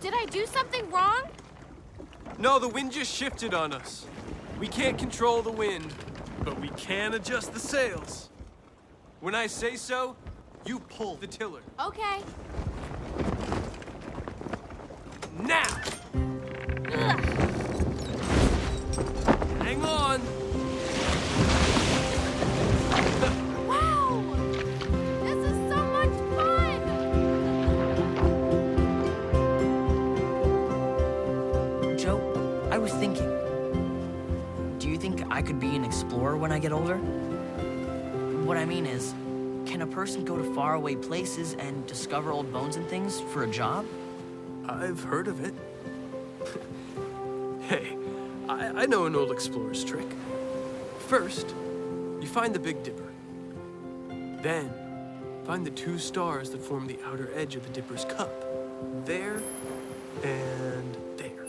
Did I do something wrong? No, the wind just shifted on us. We can't control the wind, but we can adjust the sails. When I say so, you pull the tiller. Okay. Now! Hang on! Wow! This is so much fun! Joe, I was thinking. Do you think I could be an explorer when I get older? What I mean is, can a person go to faraway places and discover old bones and things for a job? I've heard of it. Hey, I know an old explorer's trick. First, you find the Big Dipper. Then, find the 2 stars that form the outer edge of the Dipper's cup. There and there.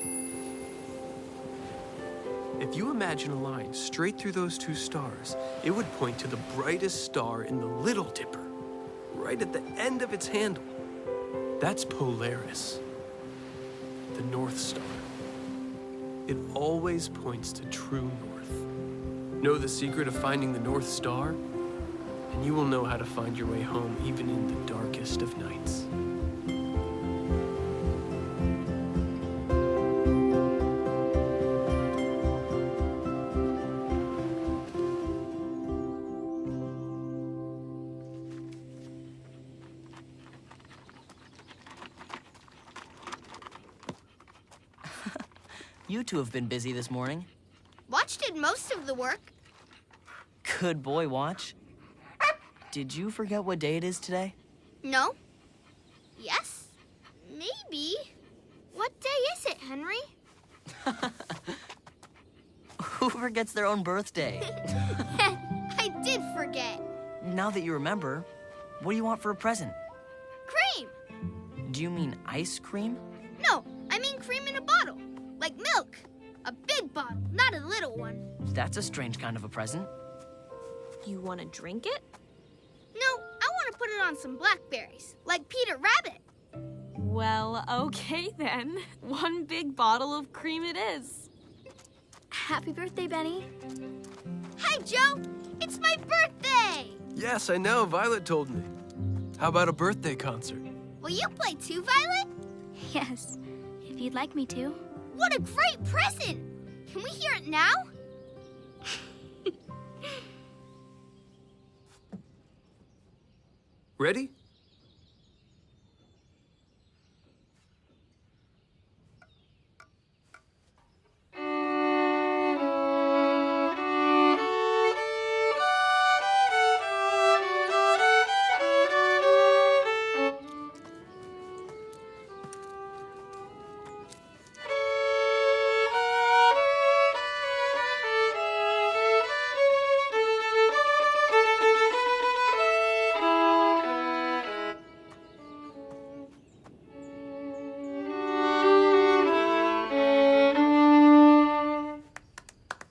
If you imagine a line straight through those 2 stars, it would point to the brightest star in the Little Dipper, right at the end of its handle. That's Polaris, the North Star. It always points to true north. Know the secret of finding the North Star, and you will know how to find your way home even in the darkest of nights. You two have been busy this morning. Watch did most of the work. Good boy, Watch. Did you forget what day it is today? No. Yes. Maybe. What day is it, Henry? Who forgets their own birthday? I did forget. Now that you remember, what do you want for a present? Cream. Do you mean ice cream? No, I mean cream in a bottle. Like milk. A big bottle, not a little one. That's a strange kind of a present. You want to drink it? No, I want to put it on some blackberries, like Peter Rabbit. Well, okay then. 1 big bottle of cream it is. Happy birthday, Benny. Hi, Joe. It's my birthday. Yes, I know. Violet told me. How about a birthday concert? Will you play too, Violet? Yes, if you'd like me to. What a great present! Can we hear it now? Ready?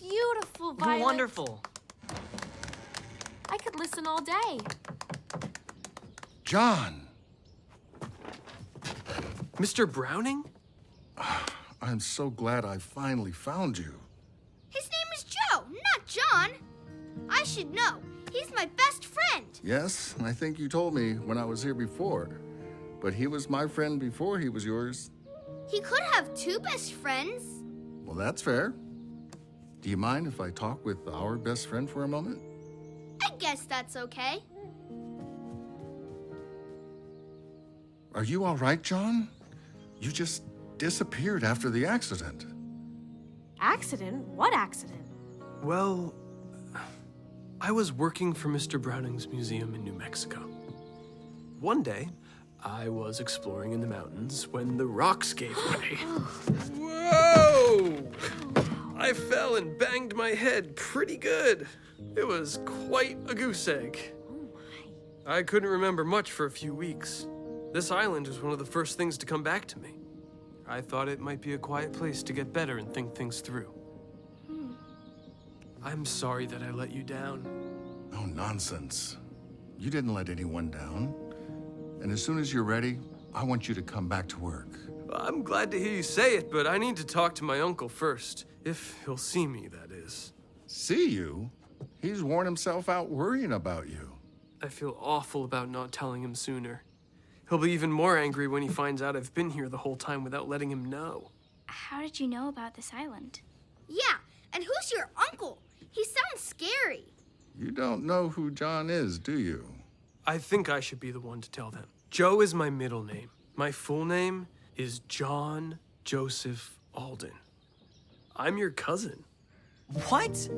Beautiful, Violet. Wonderful. I could listen all day. John! Mr. Browning? I'm so glad I finally found you. His name is Joe, not John. I should know. He's my best friend. Yes, I think you told me when I was here before. But he was my friend before he was yours. He could have two best friends. Well, that's fair. Do you mind if I talk with our best friend for a moment? I guess that's okay. Are you all right, John? You just disappeared after the accident. Accident? What accident? Well, I was working for Mr. Browning's museum in New Mexico. One day, I was exploring in the mountains when the rocks gave way. Whoa! I fell and banged my head pretty good. It was quite a goose egg. Oh my. I couldn't remember much for a few weeks. This island was one of the first things to come back to me. I thought it might be a quiet place to get better and think things through. I'm sorry that I let you down. Oh, nonsense. You didn't let anyone down. And as soon as you're ready, I want you to come back to work. I'm glad to hear you say it, but I need to talk to my uncle first. If he'll see me, that is. See you? He's worn himself out worrying about you. I feel awful about not telling him sooner. He'll be even more angry when he finds out I've been here the whole time without letting him know. How did you know about this island? Yeah, and who's your uncle? He sounds scary. You don't know who John is, do you? I think I should be the one to tell them. Joe is my middle name. My full name is John Joseph Alden. I'm your cousin. What?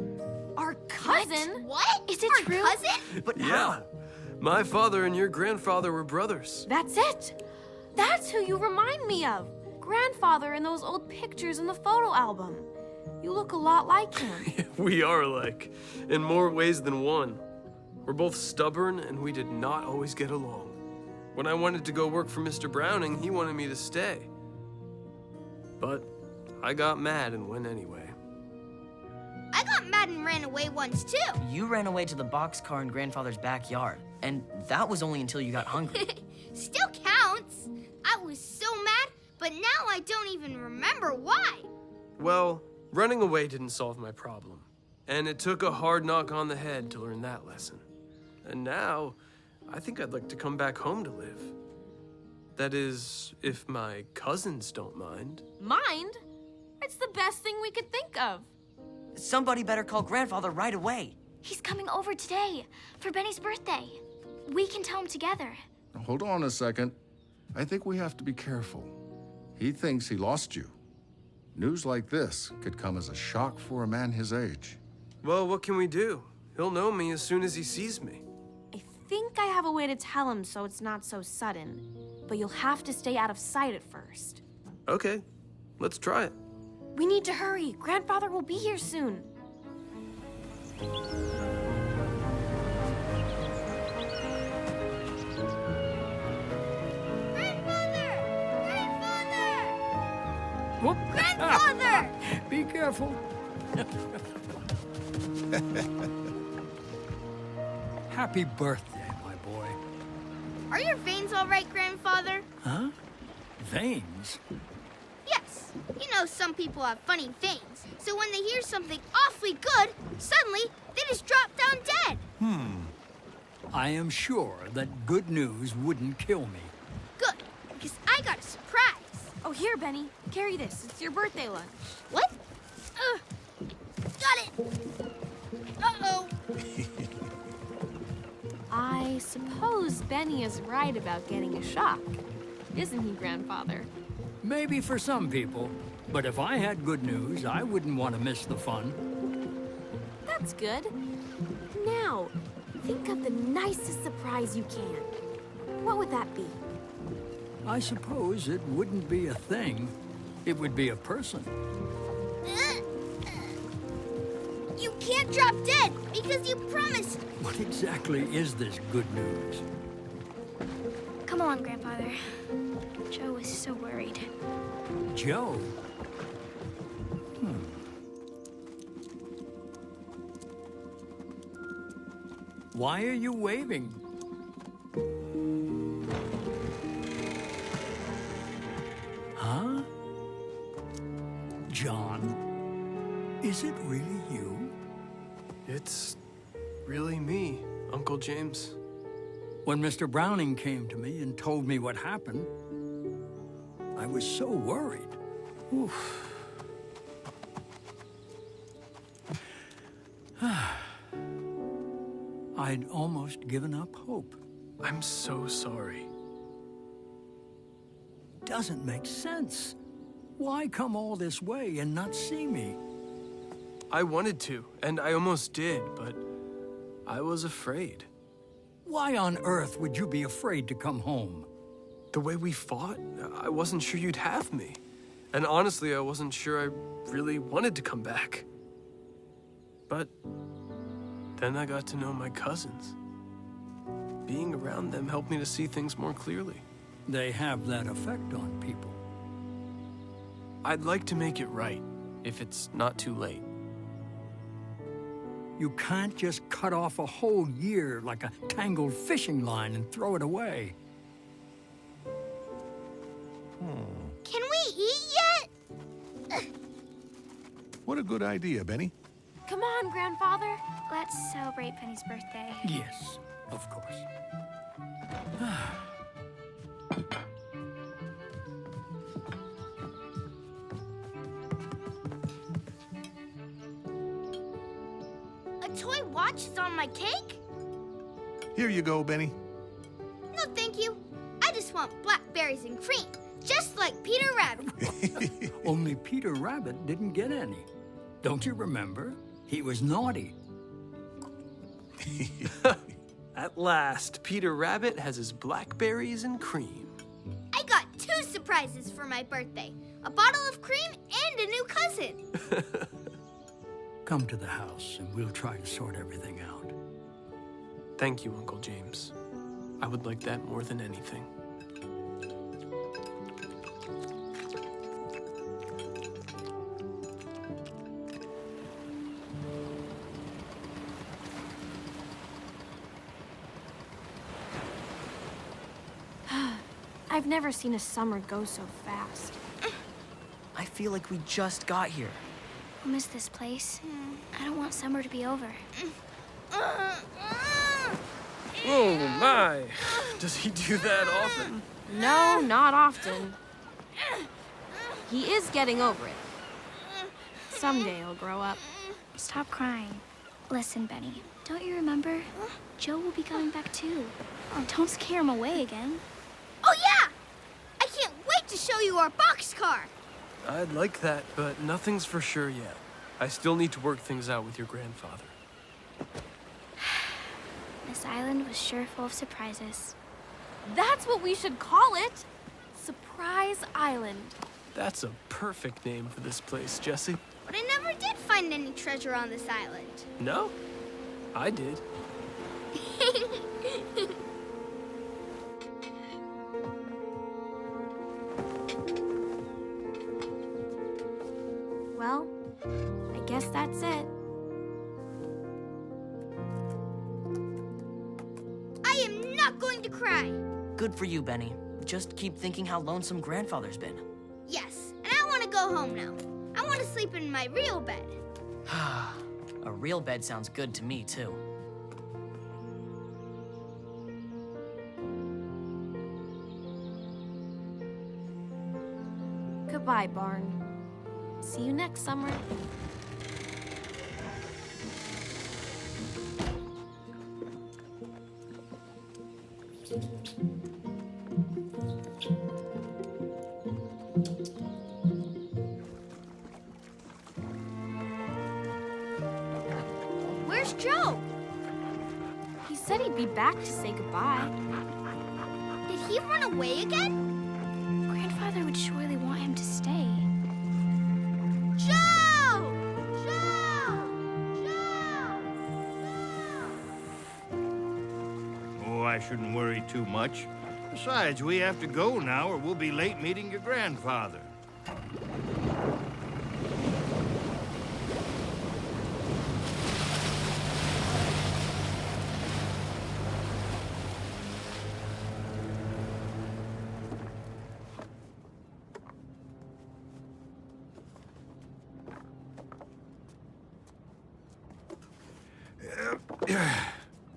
Our cousin? What? Is it Our true? cousin? But Yeah. My father and your grandfather were brothers. That's it. That's who you remind me of. Grandfather in those old pictures in the photo album. You look a lot like him. We are alike, in more ways than one. We're both stubborn, and we did not always get along. When I wanted to go work for Mr. Browning, he wanted me to stay. But I got mad and went anyway. I got mad and ran away once, too. You ran away to the boxcar in Grandfather's backyard, and that was only until you got hungry. Still counts. I was so mad, but now I don't even remember why. Well, running away didn't solve my problem. And it took a hard knock on the head to learn that lesson. And now, I think I'd like to come back home to live. That is, if my cousins don't mind. Mind? It's the best thing we could think of. Somebody better call Grandfather right away. He's coming over today for Benny's birthday. We can tell him together. Hold on a second. I think we have to be careful. He thinks he lost you. News like this could come as a shock for a man his age. Well, what can we do? He'll know me as soon as he sees me. I think I have a way to tell him so it's not so sudden. But you'll have to stay out of sight at first. Okay, let's try it. We need to hurry. Grandfather will be here soon. Grandfather! Grandfather! Whoop. Grandfather! Be careful. Happy birthday, my boy. Are your veins all right, Grandfather? Huh? Veins? Yes. You know, some people have funny veins. So when they hear something awfully good, suddenly they just drop down dead. I am sure that good news wouldn't kill me. Good, because I got a surprise. Oh, here, Benny. Carry this. It's your birthday lunch. What? Got it. Uh-oh. I suppose Benny is right about getting a shock. Isn't he, Grandfather? Maybe for some people, but if I had good news, I wouldn't want to miss the fun. That's good. Now, think of the nicest surprise you can. What would that be? I suppose it wouldn't be a thing. It would be a person. You can't drop dead because you promised. What exactly is this good news? Come along, Grandfather. Joe is so worried. Joe? Why are you waving? Huh? John, is it really you? It's really me, Uncle James. When Mr. Browning came to me and told me what happened, I was so worried. Oof. I'd almost given up hope. I'm so sorry. Doesn't make sense. Why come all this way and not see me? I wanted to, and I almost did, but I was afraid. Why on earth would you be afraid to come home? The way we fought, I wasn't sure you'd have me. And honestly, I wasn't sure I really wanted to come back. But then I got to know my cousins. Being around them helped me to see things more clearly. They have that effect on people. I'd like to make it right, if it's not too late. You can't just cut off a whole year like a tangled fishing line and throw it away. Can we eat yet? What a good idea, Benny. Come on, Grandfather. Let's celebrate Penny's birthday. Yes, of course. A toy watch is on my cake? Here you go, Benny. No, thank you. I just want blackberries and cream, just like Peter Rabbit. Only Peter Rabbit didn't get any. Don't you remember? He was naughty. At last, Peter Rabbit has his blackberries and cream. I got 2 surprises for my birthday. A bottle of cream and a new cousin. Come to the house and we'll try to sort everything out. Thank you, Uncle James. I would like that more than anything. I've never seen a summer go so fast. I feel like we just got here. I'll miss this place. I don't want summer to be over. Oh my! Does he do that often? No, not often. He is getting over it. Someday he'll grow up. Stop crying. Listen, Benny, don't you remember? Joe will be coming back too. Don't scare him away again. Oh, yeah! I can't wait to show you our boxcar. I'd like that, but nothing's for sure yet. I still need to work things out with your grandfather. This island was sure full of surprises. That's what we should call it. Surprise Island. That's a perfect name for this place, Jesse. But I never did find any treasure on this island. No? I did. Well, I guess that's it. I am not going to cry. Good for you, Benny. Just keep thinking how lonesome Grandfather's been. Yes, and I want to go home now. I want to sleep in my real bed. A real bed sounds good to me, too. Goodbye, Barn. See you next summer. Where's Joe? He said he'd be back to say goodbye. Did he run away again? Grandfather would surely want him to stay. Joe! Joe! Joe! Oh, I shouldn't worry too much. Besides, we have to go now or we'll be late meeting your grandfather.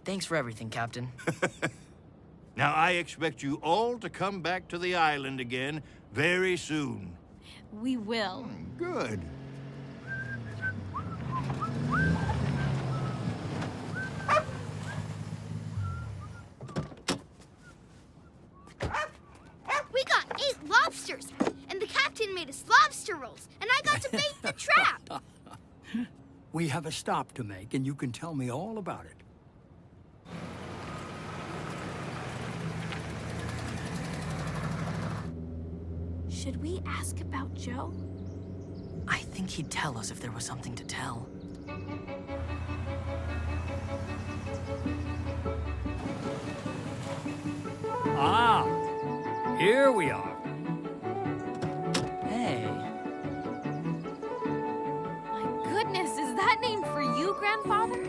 Thanks for everything, Captain. Now, I expect you all to come back to the island again very soon. We will. Good. We got 8 lobsters, and the captain made us lobster rolls, and I got to bait the trap. We have a stop to make, and you can tell me all about it. Should we ask about Joe? I think he'd tell us if there was something to tell. Ah, here we are. Hey. My goodness, is that named for you, Grandfather?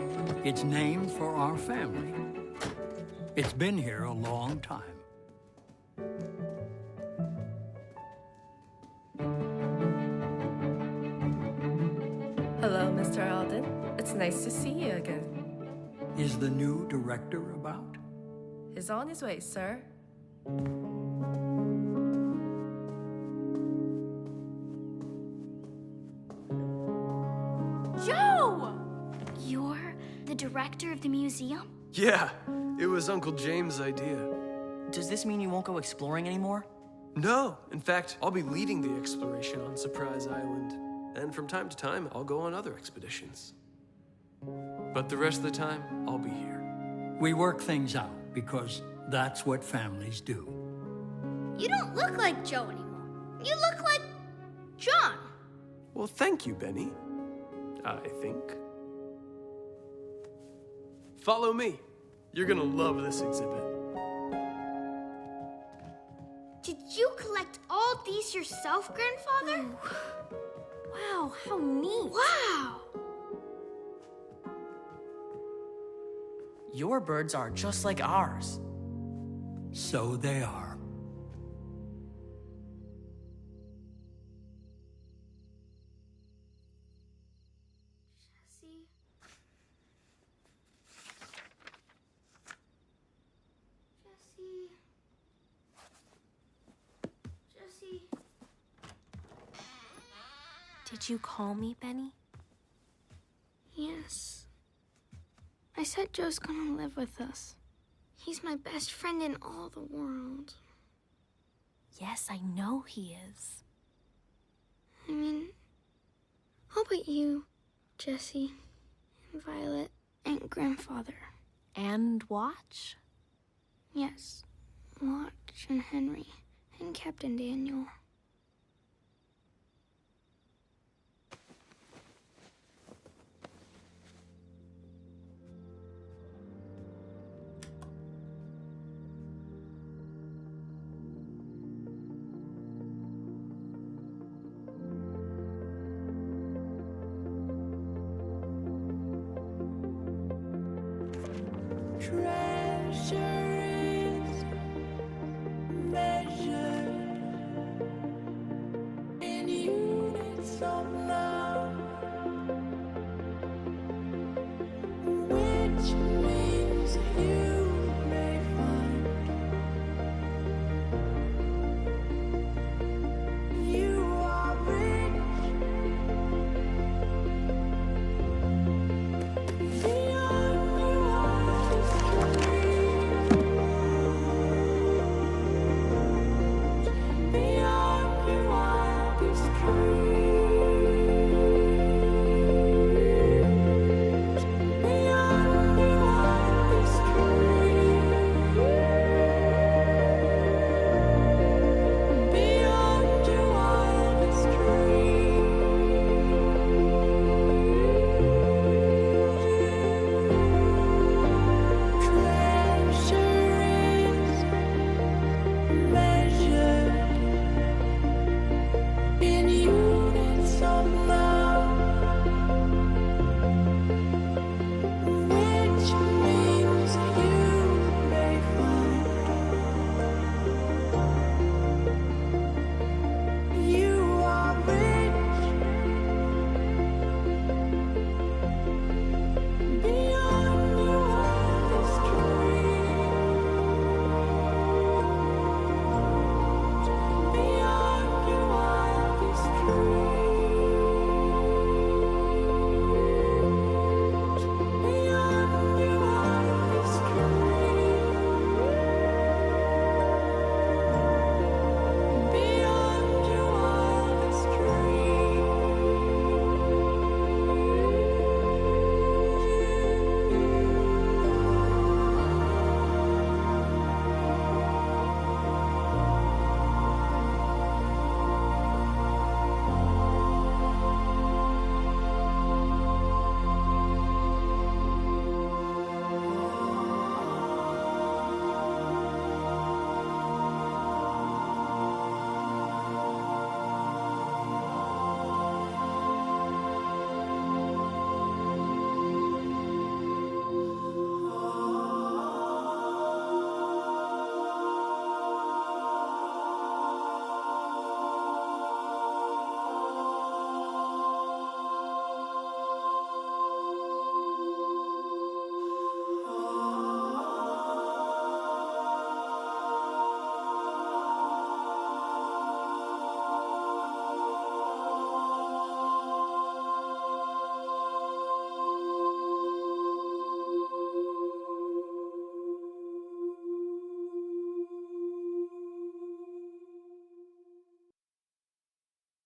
It's named for our family. It's been here a long time. Hello, Mr. Alden. It's nice to see you again. Is the new director about? He's on his way, sir. Joe! You're the director of the museum? Yeah, it was Uncle James' idea. Does this mean you won't go exploring anymore? No, in fact, I'll be leading the exploration on Surprise Island. And from time to time, I'll go on other expeditions. But the rest of the time, I'll be here. We work things out because that's what families do. You don't look like Joe anymore. You look like John. Well, thank you, Benny. I think. Follow me. You're gonna love this exhibit. Did you collect all these yourself, Grandfather? Wow, how neat. Wow! Your birds are just like ours. So they are. Jesse. Jesse. Did you call me, Benny? Yes. I said Joe's gonna live with us. He's my best friend in all the world. Yes, I know he is. I mean, how about you, Jesse, and Violet, and Grandfather? And Watch? Yes, Watch and Henry, and Captain Daniel. Try